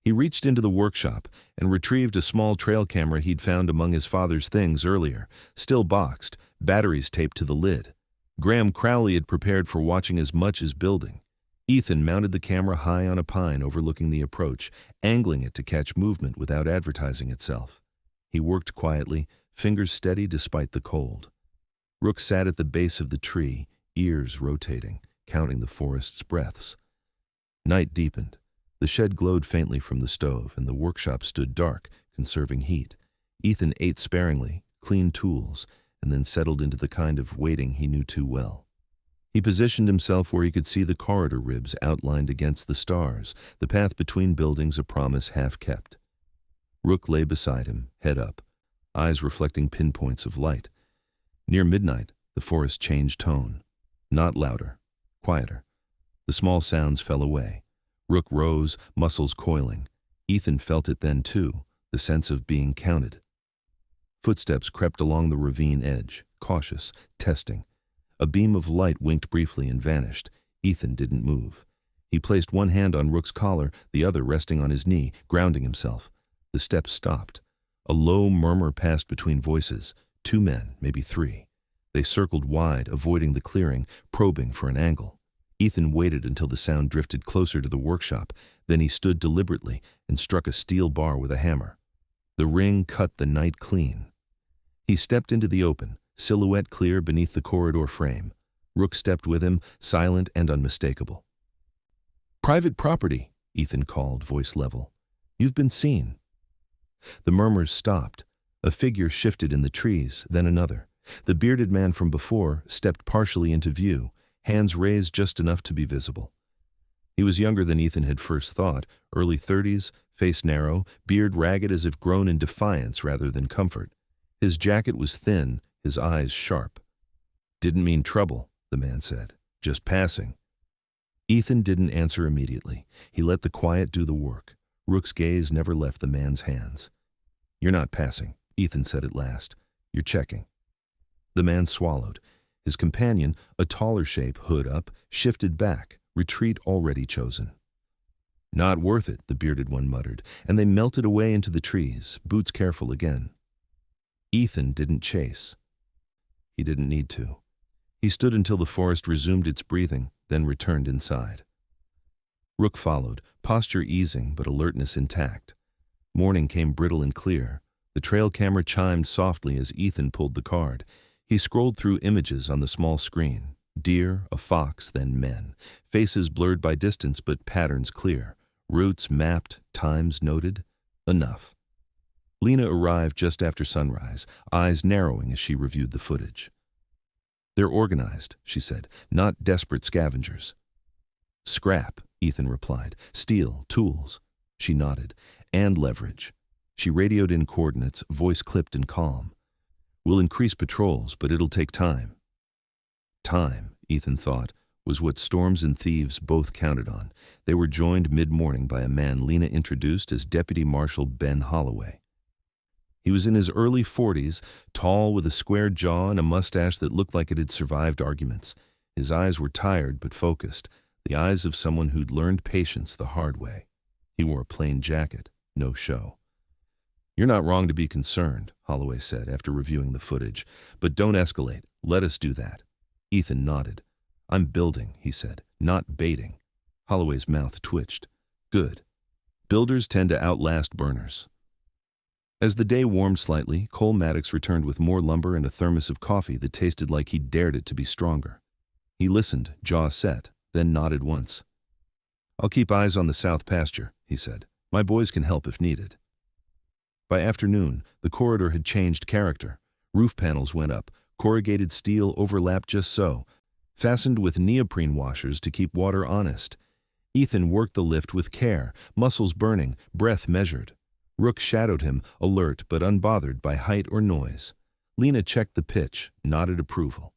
He reached into the workshop and retrieved a small trail camera he'd found among his father's things earlier, still boxed, batteries taped to the lid. Graham Crowley had prepared for watching as much as building. Ethan mounted the camera high on a pine overlooking the approach, angling it to catch movement without advertising itself. He worked quietly, fingers steady despite the cold. Rook sat at the base of the tree, ears rotating, counting the forest's breaths. Night deepened. The shed glowed faintly from the stove, and the workshop stood dark, conserving heat. Ethan ate sparingly, cleaned tools, and then settled into the kind of waiting he knew too well. He positioned himself where he could see the corridor ribs outlined against the stars, the path between buildings a promise half kept. Rook lay beside him, head up, eyes reflecting pinpoints of light. Near midnight, the forest changed tone. Not louder, quieter. The small sounds fell away. Rook rose, muscles coiling. Ethan felt it then too, the sense of being counted. Footsteps crept along the ravine edge, cautious, testing. A beam of light winked briefly and vanished. Ethan didn't move. He placed one hand on Rook's collar, the other resting on his knee, grounding himself. The steps stopped. A low murmur passed between voices. 2 men, maybe 3. They circled wide, avoiding the clearing, probing for an angle. Ethan waited until the sound drifted closer to the workshop. Then he stood deliberately and struck a steel bar with a hammer. The ring cut the night clean. He stepped into the open, silhouette clear beneath the corridor frame. Rook stepped with him, silent and unmistakable. "Private property," Ethan called, voice level. "You've been seen." The murmurs stopped. A figure shifted in the trees, then another. The bearded man from before stepped partially into view, hands raised just enough to be visible. He was younger than Ethan had first thought, early 30s, face narrow, beard ragged as if grown in defiance rather than comfort. His jacket was thin, his eyes sharp. "Didn't mean trouble," the man said. "Just passing." Ethan didn't answer immediately. He let the quiet do the work. Rook's gaze never left the man's hands. "You're not passing," Ethan said at last. "You're checking." The man swallowed. His companion, a taller shape, hood up, shifted back, retreat already chosen. "Not worth it," the bearded one muttered, and they melted away into the trees, boots careful again. Ethan didn't chase. He didn't need to. He stood until the forest resumed its breathing, then returned inside. Rook followed, posture easing but alertness intact. Morning came brittle and clear. The trail camera chimed softly as Ethan pulled the card. He scrolled through images on the small screen. Deer, a fox, then men. Faces blurred by distance but patterns clear. Routes mapped, times noted. Enough. Lena arrived just after sunrise, eyes narrowing as she reviewed the footage. "They're organized," she said, "not desperate scavengers." "Scrap," Ethan replied. "Steel, tools." She nodded. "And leverage." She radioed in coordinates, voice clipped and calm. "We'll increase patrols, but it'll take time." Time, Ethan thought, was what Storms and Thieves both counted on. They were joined mid-morning by a man Lena introduced as Deputy Marshal Ben Holloway. He was in his early 40s, tall with a square jaw and a mustache that looked like it had survived arguments. His eyes were tired but focused, the eyes of someone who'd learned patience the hard way. He wore a plain jacket, no show. "You're not wrong to be concerned," Holloway said after reviewing the footage. "But don't escalate. Let us do that." Ethan nodded. "I'm building," he said, "not baiting." Holloway's mouth twitched. "Good. Builders tend to outlast burners." As the day warmed slightly, Cole Maddox returned with more lumber and a thermos of coffee that tasted like he dared it to be stronger. He listened, jaw set, then nodded once. "I'll keep eyes on the south pasture," he said. "My boys can help if needed." By afternoon, the corridor had changed character. Roof panels went up, corrugated steel overlapped just so, fastened with neoprene washers to keep water honest. Ethan worked the lift with care, muscles burning, breath measured. Rook shadowed him, alert but unbothered by height or noise. Lena checked the pitch, nodded approval.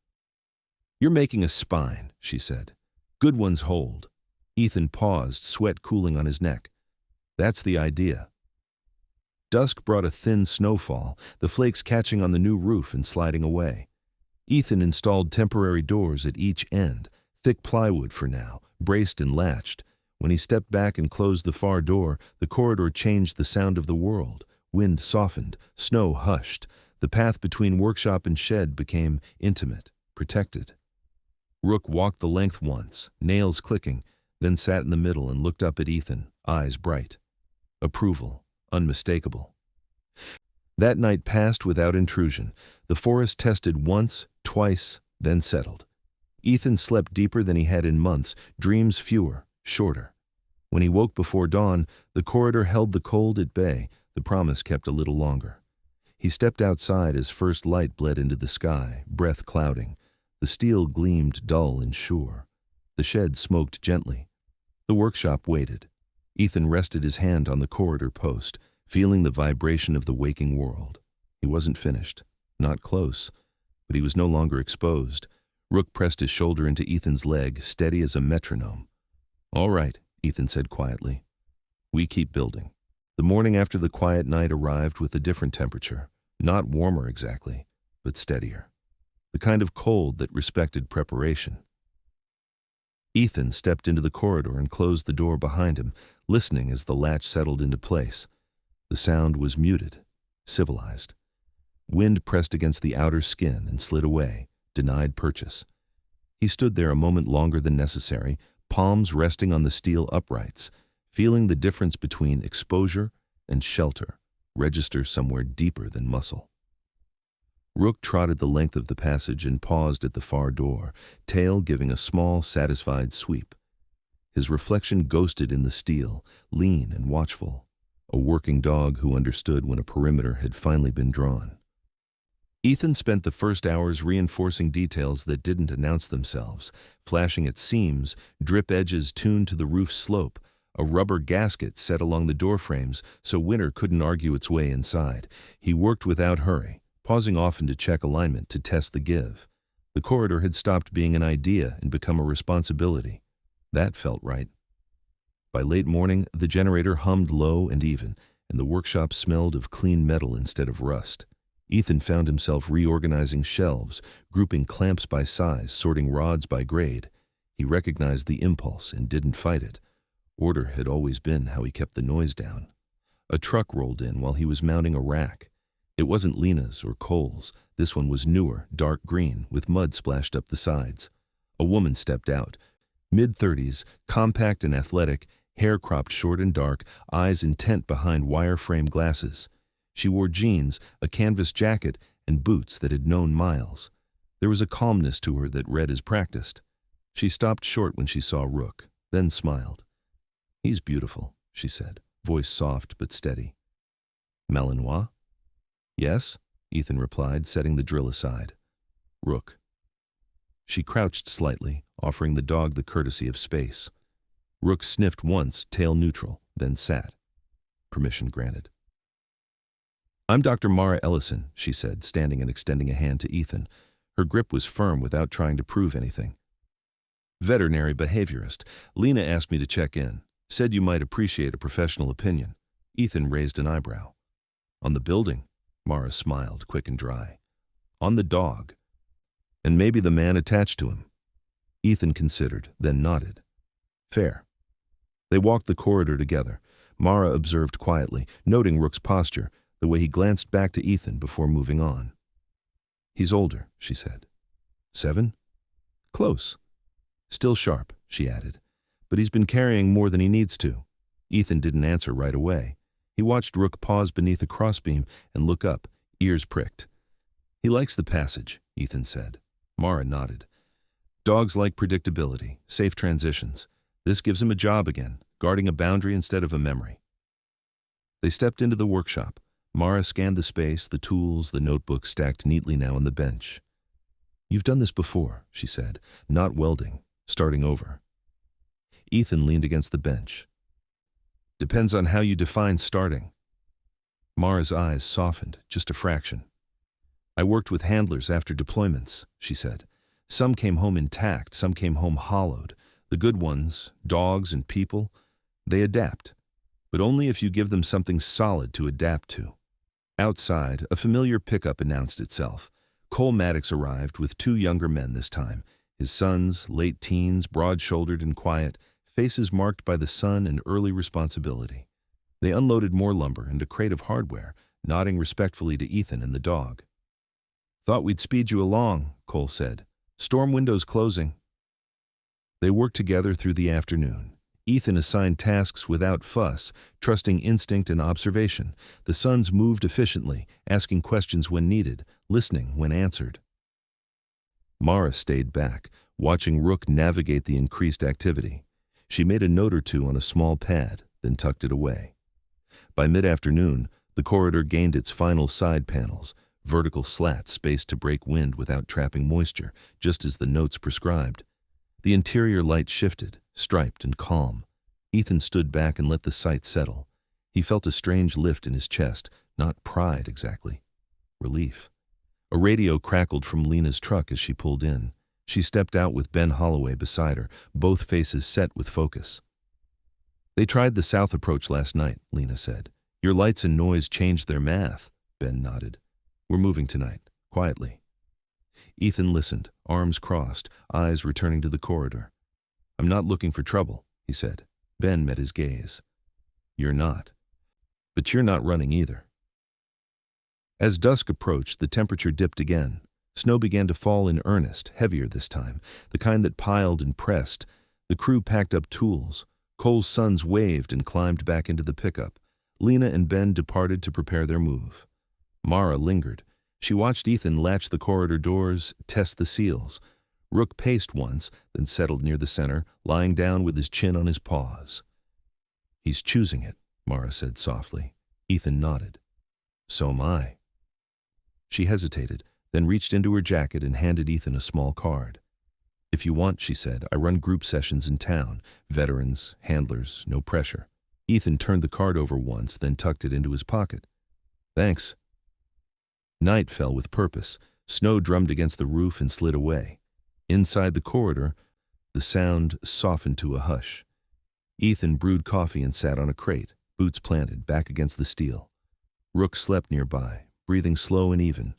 "You're making a spine," she said. "Good ones hold." Ethan paused, sweat cooling on his neck. "That's the idea." Dusk brought a thin snowfall, the flakes catching on the new roof and sliding away. Ethan installed temporary doors at each end, thick plywood for now, braced and latched. When he stepped back and closed the far door, the corridor changed the sound of the world. Wind softened, snow hushed. The path between workshop and shed became intimate, protected. Rook walked the length once, nails clicking, then sat in the middle and looked up at Ethan, eyes bright. Approval, unmistakable. That night passed without intrusion. The forest tested once, twice, then settled. Ethan slept deeper than he had in months, dreams fewer, shorter. When he woke before dawn, the corridor held the cold at bay, the promise kept a little longer. He stepped outside as first light bled into the sky, breath clouding. The steel gleamed dull and sure. The shed smoked gently. The workshop waited. Ethan rested his hand on the corridor post, feeling the vibration of the waking world. He wasn't finished, not close, but he was no longer exposed. Rook pressed his shoulder into Ethan's leg, steady as a metronome. "All right," Ethan said quietly. "We keep building." The morning after the quiet night arrived with a different temperature, not warmer exactly, but steadier. The kind of cold that respected preparation. Ethan stepped into the corridor and closed the door behind him, listening as the latch settled into place. The sound was muted, civilized. Wind pressed against the outer skin and slid away, denied purchase. He stood there a moment longer than necessary, palms resting on the steel uprights, feeling the difference between exposure and shelter register somewhere deeper than muscle. Rook trotted the length of the passage and paused at the far door, tail giving a small, satisfied sweep. His reflection ghosted in the steel, lean and watchful, a working dog who understood when a perimeter had finally been drawn. Ethan spent the first hours reinforcing details that didn't announce themselves, flashing at seams, drip edges tuned to the roof's slope, a rubber gasket set along the doorframes so winter couldn't argue its way inside. He worked without hurry, pausing often to check alignment to test the give. The corridor had stopped being an idea and become a responsibility. That felt right. By late morning, the generator hummed low and even, and the workshop smelled of clean metal instead of rust. Ethan found himself reorganizing shelves, grouping clamps by size, sorting rods by grade. He recognized the impulse and didn't fight it. Order had always been how he kept the noise down. A truck rolled in while he was mounting a rack. It wasn't Lena's or Cole's. This one was newer, dark green, with mud splashed up the sides. A woman stepped out. Mid-30s, compact and athletic, hair cropped short and dark, eyes intent behind wire-frame glasses. She wore jeans, a canvas jacket, and boots that had known miles. There was a calmness to her that read as practiced. She stopped short when she saw Rook, then smiled. "He's beautiful," she said, voice soft but steady. "Malinois?" "Yes," Ethan replied, setting the drill aside. "Rook." She crouched slightly, offering the dog the courtesy of space. Rook sniffed once, tail neutral, then sat. Permission granted. "I'm Dr. Mara Ellison," she said, standing and extending a hand to Ethan. Her grip was firm without trying to prove anything. "Veterinary behaviorist. Lena asked me to check in. Said you might appreciate a professional opinion." Ethan raised an eyebrow. "On the building?" Mara smiled, quick and dry. "On the dog. And maybe the man attached to him." Ethan considered, then nodded. "Fair." They walked the corridor together. Mara observed quietly, noting Rook's posture, the way he glanced back to Ethan before moving on. "He's older," she said. 7? "Close. Still sharp," she added. "But he's been carrying more than he needs to." Ethan didn't answer right away. He watched Rook pause beneath a crossbeam and look up, ears pricked. "He likes the passage," Ethan said. Mara nodded. "Dogs like predictability, safe transitions. This gives him a job again, guarding a boundary instead of a memory." They stepped into the workshop. Mara scanned the space, the tools, the notebook stacked neatly now on the bench. "You've done this before," she said. "Not welding. Starting over." Ethan leaned against the bench. "Depends on how you define starting." Mara's eyes softened, just a fraction. "I worked with handlers after deployments," she said. "Some came home intact, some came home hollowed. The good ones, dogs and people, they adapt. But only if you give them something solid to adapt to." Outside, a familiar pickup announced itself. Cole Maddox arrived with two younger men this time. His sons, late teens, broad-shouldered and quiet, faces marked by the sun and early responsibility. They unloaded more lumber and a crate of hardware, nodding respectfully to Ethan and the dog. "Thought we'd speed you along," Cole said. "Storm window's closing." They worked together through the afternoon. Ethan assigned tasks without fuss, trusting instinct and observation. The sons moved efficiently, asking questions when needed, listening when answered. Mara stayed back, watching Rook navigate the increased activity. She made a note or two on a small pad, then tucked it away. By mid-afternoon, the corridor gained its final side panels, vertical slats spaced to break wind without trapping moisture, just as the notes prescribed. The interior light shifted, striped and calm. Ethan stood back and let the sight settle. He felt a strange lift in his chest, not pride exactly. Relief. A radio crackled from Lena's truck as she pulled in. She stepped out with Ben Holloway beside her, both faces set with focus. "They tried the south approach last night," Lena said. "Your lights and noise changed their math." Ben nodded. "We're moving tonight, quietly." Ethan listened, arms crossed, eyes returning to the corridor. "I'm not looking for trouble," he said. Ben met his gaze. "You're not. But you're not running either." As dusk approached, the temperature dipped again. Snow began to fall in earnest, heavier this time, the kind that piled and pressed. The crew packed up tools. Cole's sons waved and climbed back into the pickup. Lena and Ben departed to prepare their move. Mara lingered. She watched Ethan latch the corridor doors, test the seals. Rook paced once, then settled near the center, lying down with his chin on his paws. "He's choosing it," Mara said softly. Ethan nodded. "So am I." She hesitated, then reached into her jacket and handed Ethan a small card. "If you want," she said, "I run group sessions in town. Veterans, handlers, no pressure." Ethan turned the card over once, then tucked it into his pocket. "Thanks." Night fell with purpose. Snow drummed against the roof and slid away. Inside the corridor, the sound softened to a hush. Ethan brewed coffee and sat on a crate, boots planted, back against the steel. Rook slept nearby, breathing slow and even.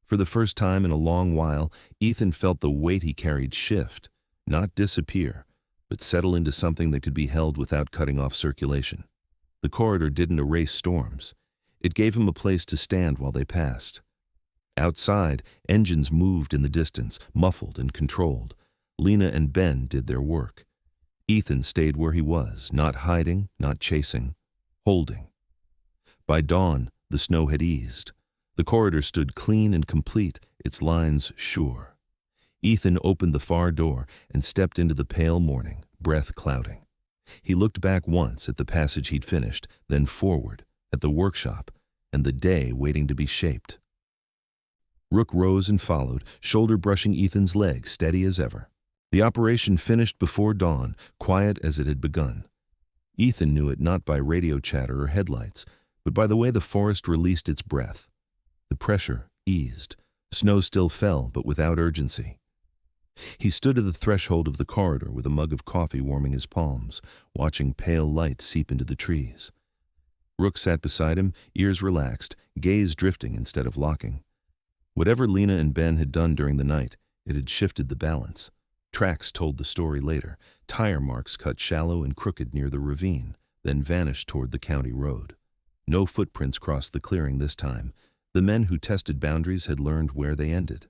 For the first time in a long while, Ethan felt the weight he carried shift, not disappear, but settle into something that could be held without cutting off circulation. The corridor didn't erase storms. It gave him a place to stand while they passed. Outside, engines moved in the distance, muffled and controlled. Lena and Ben did their work. Ethan stayed where he was, not hiding, not chasing, holding. By dawn, the snow had eased. The corridor stood clean and complete, its lines sure. Ethan opened the far door and stepped into the pale morning, breath clouding. He looked back once at the passage he'd finished, then forward, at the workshop, and the day waiting to be shaped. Rook rose and followed, shoulder brushing Ethan's leg, steady as ever. The operation finished before dawn, quiet as it had begun. Ethan knew it not by radio chatter or headlights, but by the way the forest released its breath. The pressure eased. Snow still fell, but without urgency. He stood at the threshold of the corridor with a mug of coffee warming his palms, watching pale light seep into the trees. Rook sat beside him, ears relaxed, gaze drifting instead of locking. Whatever Lena and Ben had done during the night, it had shifted the balance. Tracks told the story later. Tire marks cut shallow and crooked near the ravine, then vanished toward the county road. No footprints crossed the clearing this time. The men who tested boundaries had learned where they ended.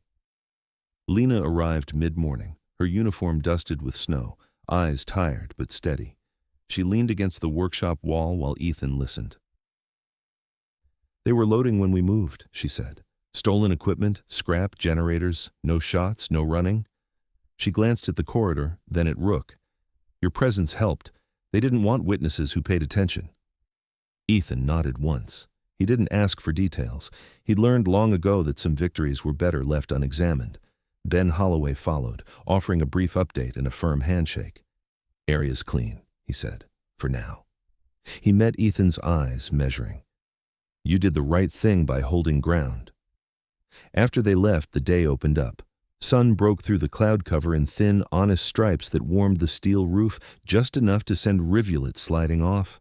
Lena arrived mid-morning, her uniform dusted with snow, eyes tired but steady. She leaned against the workshop wall while Ethan listened. "They were loading when we moved," she said. "Stolen equipment, scrap, generators, no shots, no running." She glanced at the corridor, then at Rook. "Your presence helped. They didn't want witnesses who paid attention." Ethan nodded once. He didn't ask for details. He'd learned long ago that some victories were better left unexamined. Ben Holloway followed, offering a brief update and a firm handshake. "Area's clean," he said, "for now." He met Ethan's eyes, measuring. "You did the right thing by holding ground." After they left, the day opened up. Sun broke through the cloud cover in thin, honest stripes that warmed the steel roof just enough to send rivulets sliding off.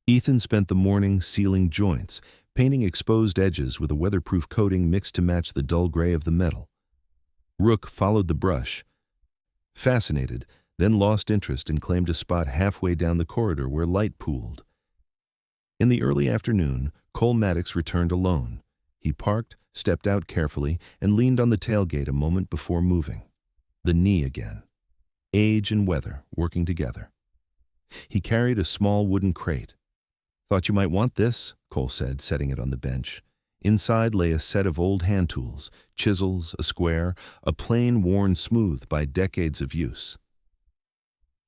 Ethan spent the morning sealing joints, painting exposed edges with a weatherproof coating mixed to match the dull gray of the metal. Rook followed the brush, fascinated, then lost interest and claimed a spot halfway down the corridor where light pooled. In the early afternoon, Cole Maddox returned alone. He parked, stepped out carefully, and leaned on the tailgate a moment before moving. The knee again. Age and weather working together. He carried a small wooden crate. "Thought you might want this," Cole said, setting it on the bench. Inside lay a set of old hand tools, chisels, a square, a plane worn smooth by decades of use.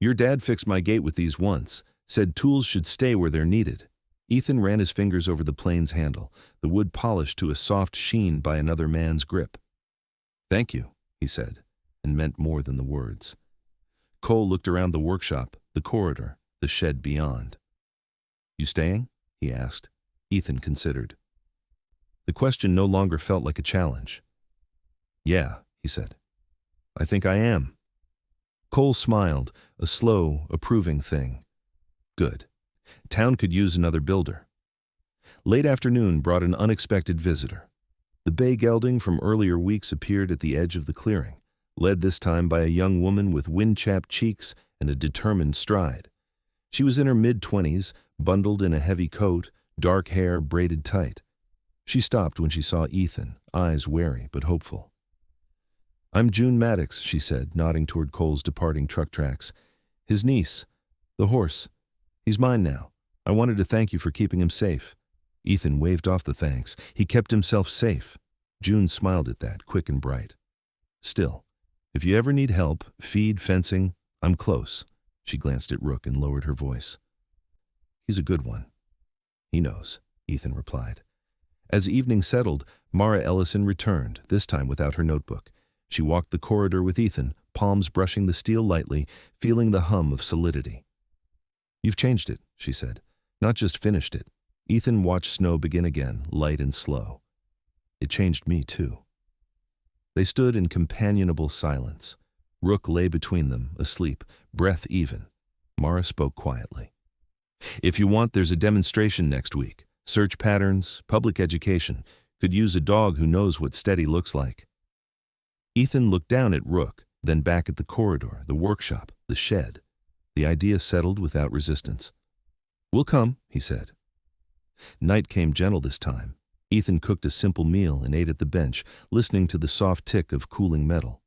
"Your dad fixed my gate with these once, said tools should stay where they're needed." Ethan ran his fingers over the plane's handle, the wood polished to a soft sheen by another man's grip. "Thank you," he said, and meant more than the words. Cole looked around the workshop, the corridor, the shed beyond. "You staying?" he asked. Ethan considered. The question no longer felt like a challenge. "Yeah," he said. "I think I am." Cole smiled, a slow, approving thing. "Good. Town could use another builder." Late afternoon brought an unexpected visitor. The bay gelding from earlier weeks appeared at the edge of the clearing, led this time by a young woman with wind-chapped cheeks and a determined stride. She was in her mid-20s, bundled in a heavy coat, dark hair braided tight. She stopped when she saw Ethan, eyes wary but hopeful. "I'm June Maddox," she said, nodding toward Cole's departing truck tracks. "His niece. The horse. He's mine now. I wanted to thank you for keeping him safe." Ethan waved off the thanks. He kept himself safe. June smiled at that, quick and bright. "Still, if you ever need help, feed, fencing, I'm close." She glanced at Rook and lowered her voice. "He's a good one." "He knows," Ethan replied. As evening settled, Mara Ellison returned, this time without her notebook. She walked the corridor with Ethan, palms brushing the steel lightly, feeling the hum of solidity. "You've changed it," she said. "Not just finished it." Ethan watched snow begin again, light and slow. "It changed me, too." They stood in companionable silence. Rook lay between them, asleep, breath even. Mara spoke quietly. "If you want, there's a demonstration next week. Search patterns, public education. Could use a dog who knows what steady looks like." Ethan looked down at Rook, then back at the corridor, the workshop, the shed. The idea settled without resistance. "We'll come," he said. Night came gentle this time. Ethan cooked a simple meal and ate at the bench, listening to the soft tick of cooling metal.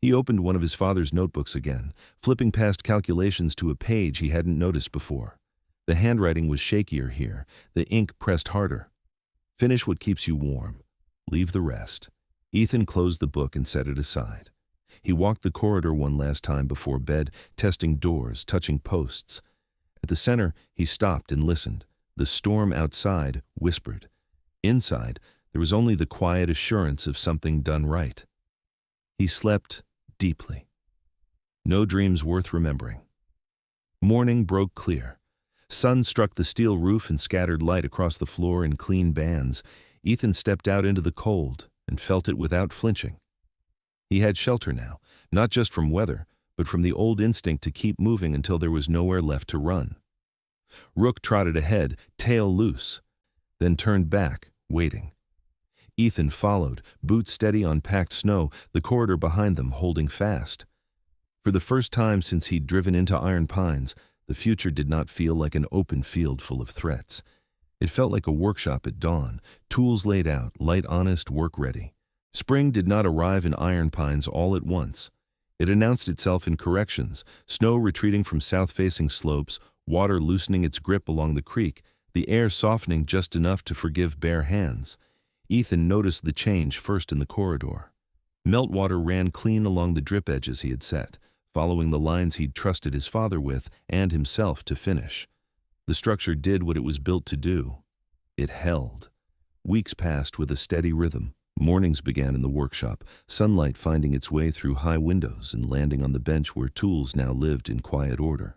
He opened one of his father's notebooks again, flipping past calculations to a page he hadn't noticed before. The handwriting was shakier here, the ink pressed harder. "Finish what keeps you warm. Leave the rest." Ethan closed the book and set it aside. He walked the corridor one last time before bed, testing doors, touching posts. At the center, he stopped and listened. The storm outside whispered. Inside, there was only the quiet assurance of something done right. He slept deeply. No dreams worth remembering. Morning broke clear. Sun struck the steel roof and scattered light across the floor in clean bands. Ethan stepped out into the cold and felt it without flinching. He had shelter now, not just from weather, but from the old instinct to keep moving until there was nowhere left to run. Rook trotted ahead, tail loose, then turned back, waiting. Ethan followed, boots steady on packed snow, the corridor behind them holding fast. For the first time since he'd driven into Iron Pines, the future did not feel like an open field full of threats. It felt like a workshop at dawn, tools laid out, light honest, work ready. Spring did not arrive in Iron Pines all at once. It announced itself in corrections, snow retreating from south-facing slopes, water loosening its grip along the creek, the air softening just enough to forgive bare hands. Ethan noticed the change first in the corridor. Meltwater ran clean along the drip edges he had set, following the lines he'd trusted his father with and himself to finish. The structure did what it was built to do, It held. Weeks passed with a steady rhythm. Mornings began in the workshop, sunlight finding its way through high windows and landing on the bench where tools now lived in quiet order.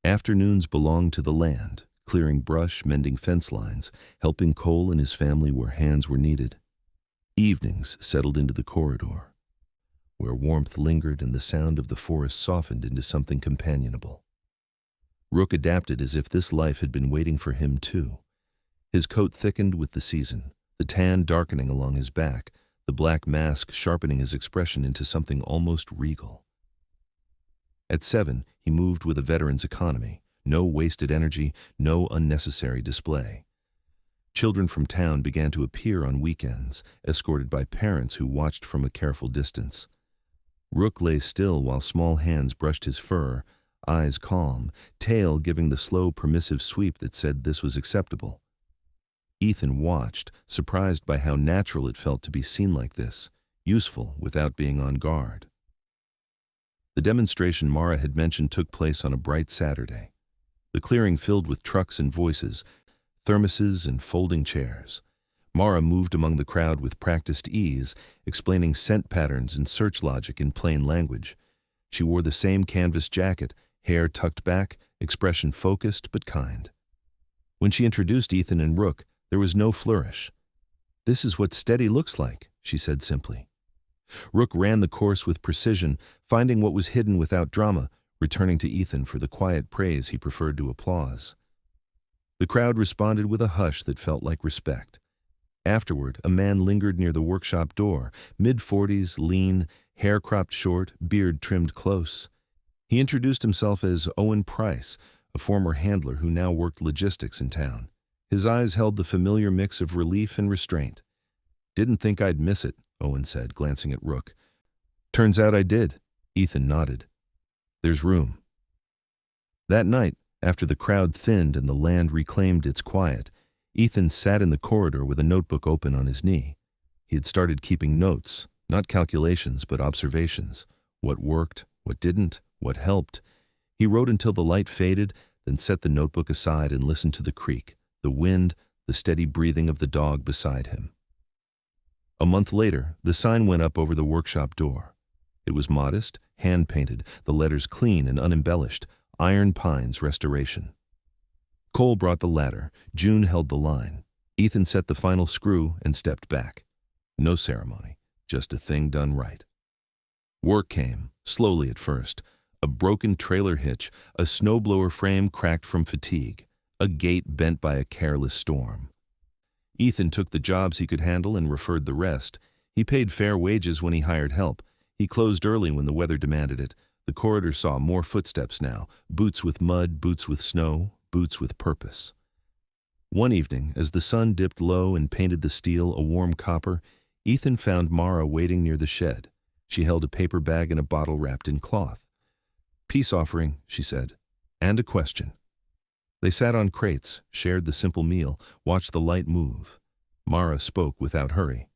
Afternoons belonged to the land, clearing brush, mending fence lines, helping Cole and his family where hands were needed. Evenings settled into the corridor, where warmth lingered and the sound of the forest softened into something companionable. Rook adapted as if this life had been waiting for him too. His coat thickened with the season, the tan darkening along his back, the black mask sharpening his expression into something almost regal. At 7, he moved with a veteran's economy, no wasted energy, no unnecessary display. Children from town began to appear on weekends, escorted by parents who watched from a careful distance. Rook lay still while small hands brushed his fur, eyes calm, tail giving the slow, permissive sweep that said this was acceptable. Ethan watched, surprised by how natural it felt to be seen like this, useful without being on guard. The demonstration Mara had mentioned took place on a bright Saturday. The clearing filled with trucks and voices, thermoses and folding chairs. Mara moved among the crowd with practiced ease, explaining scent patterns and search logic in plain language. She wore the same canvas jacket, hair tucked back, expression focused but kind. When she introduced Ethan and Rook, there was no flourish. "This is what steady looks like," she said simply. Rook ran the course with precision, finding what was hidden without drama, returning to Ethan for the quiet praise he preferred to applause. The crowd responded with a hush that felt like respect. Afterward, a man lingered near the workshop door, mid-40s, lean, hair cropped short, beard trimmed close. He introduced himself as Owen Price, a former handler who now worked logistics in town. His eyes held the familiar mix of relief and restraint. "Didn't think I'd miss it," Owen said, glancing at Rook. "Turns out I did," Ethan nodded. "There's room." That night, after the crowd thinned and the land reclaimed its quiet, Ethan sat in the corridor with a notebook open on his knee. He had started keeping notes, not calculations but observations. What worked, what didn't, what helped. He wrote until the light faded, then set the notebook aside and listened to the creak, the wind, the steady breathing of the dog beside him. A month later, the sign went up over the workshop door. It was modest, hand-painted, the letters clean and unembellished, Iron Pines Restoration. Cole brought the ladder, June held the line. Ethan set the final screw and stepped back. No ceremony, just a thing done right. Work came, slowly at first. A broken trailer hitch, a snowblower frame cracked from fatigue, a gate bent by a careless storm. Ethan took the jobs he could handle and referred the rest. He paid fair wages when he hired help. He closed early when the weather demanded it. The corridor saw more footsteps now, boots with mud, boots with snow, boots with purpose. One evening, as the sun dipped low and painted the steel a warm copper, Ethan found Mara waiting near the shed. She held a paper bag and a bottle wrapped in cloth. "Peace offering," she said, "and a question." They sat on crates, shared the simple meal, watched the light move. Mara spoke without hurry.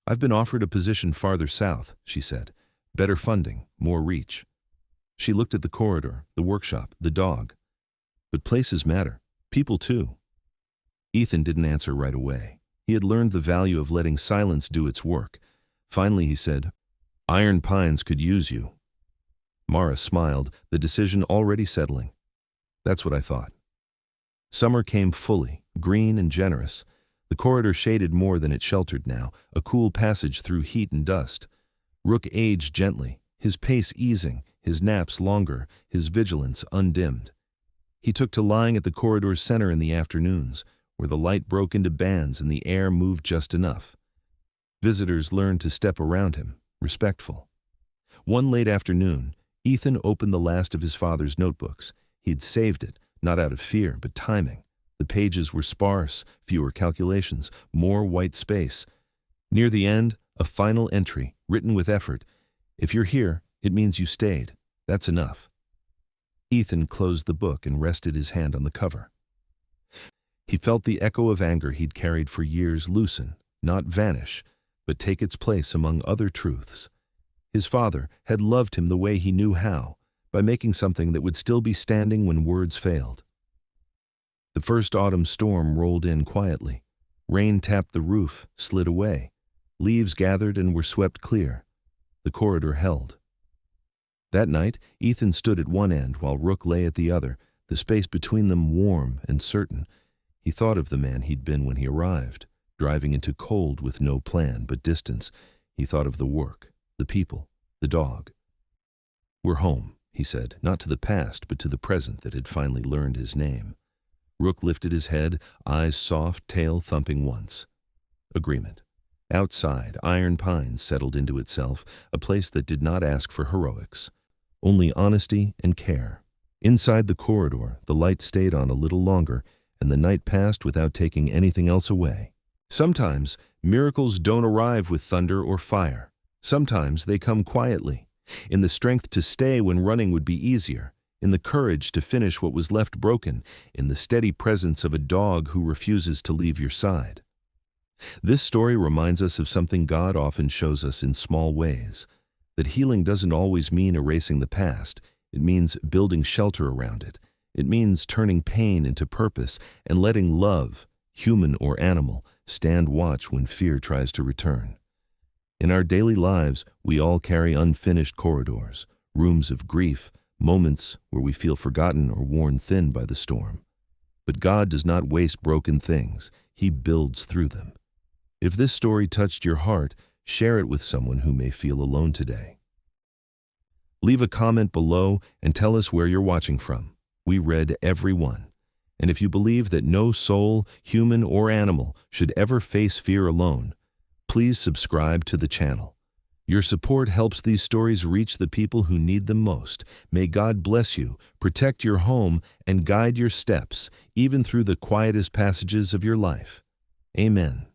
"I've been offered a position farther south," she said. "Better funding, more reach." She looked at the corridor, the workshop, the dog. "But places matter. People too." Ethan didn't answer right away. He had learned the value of letting silence do its work. Finally he said, "Iron Pines could use you." Mara smiled, the decision already settling. "That's what I thought." Summer came fully, green and generous. The corridor shaded more than it sheltered now, a cool passage through heat and dust. Rook aged gently, his pace easing, his naps longer, his vigilance undimmed. He took to lying at the corridor's center in the afternoons, where the light broke into bands and the air moved just enough. Visitors learned to step around him, respectful. One late afternoon, Ethan opened the last of his father's notebooks. He'd saved it, not out of fear, but timing. The pages were sparse, fewer calculations, more white space. Near the end, a final entry, written with effort. "If you're here, it means you stayed. That's enough." Ethan closed the book and rested his hand on the cover. He felt the echo of anger he'd carried for years loosen, not vanish, but take its place among other truths. His father had loved him the way he knew how, by making something that would still be standing when words failed. The first autumn storm rolled in quietly. Rain tapped the roof, slid away. Leaves gathered and were swept clear. The corridor held. That night, Ethan stood at one end while Rook lay at the other, the space between them warm and certain. He thought of the man he'd been when he arrived, driving into cold with no plan but distance. He thought of the work, the people, the dog. "We're home," he said, not to the past but to the present that had finally learned his name. Rook lifted his head, eyes soft, tail thumping once. Agreement. Outside, Iron Pines settled into itself, a place that did not ask for heroics, only honesty and care. Inside the corridor, the light stayed on a little longer, and the night passed without taking anything else away. Sometimes, miracles don't arrive with thunder or fire. Sometimes they come quietly, in the strength to stay when running would be easier, in the courage to finish what was left broken, in the steady presence of a dog who refuses to leave your side. This story reminds us of something God often shows us in small ways, that healing doesn't always mean erasing the past. It means building shelter around it. It means turning pain into purpose and letting love, human or animal, stand watch when fear tries to return. In our daily lives, we all carry unfinished corridors, rooms of grief, moments where we feel forgotten or worn thin by the storm. But God does not waste broken things. He builds through them. If this story touched your heart, share it with someone who may feel alone today. Leave a comment below and tell us where you're watching from. We read every one. And if you believe that no soul, human or animal, should ever face fear alone, please subscribe to the channel. Your support helps these stories reach the people who need them most. May God bless you, protect your home, and guide your steps, even through the quietest passages of your life. Amen.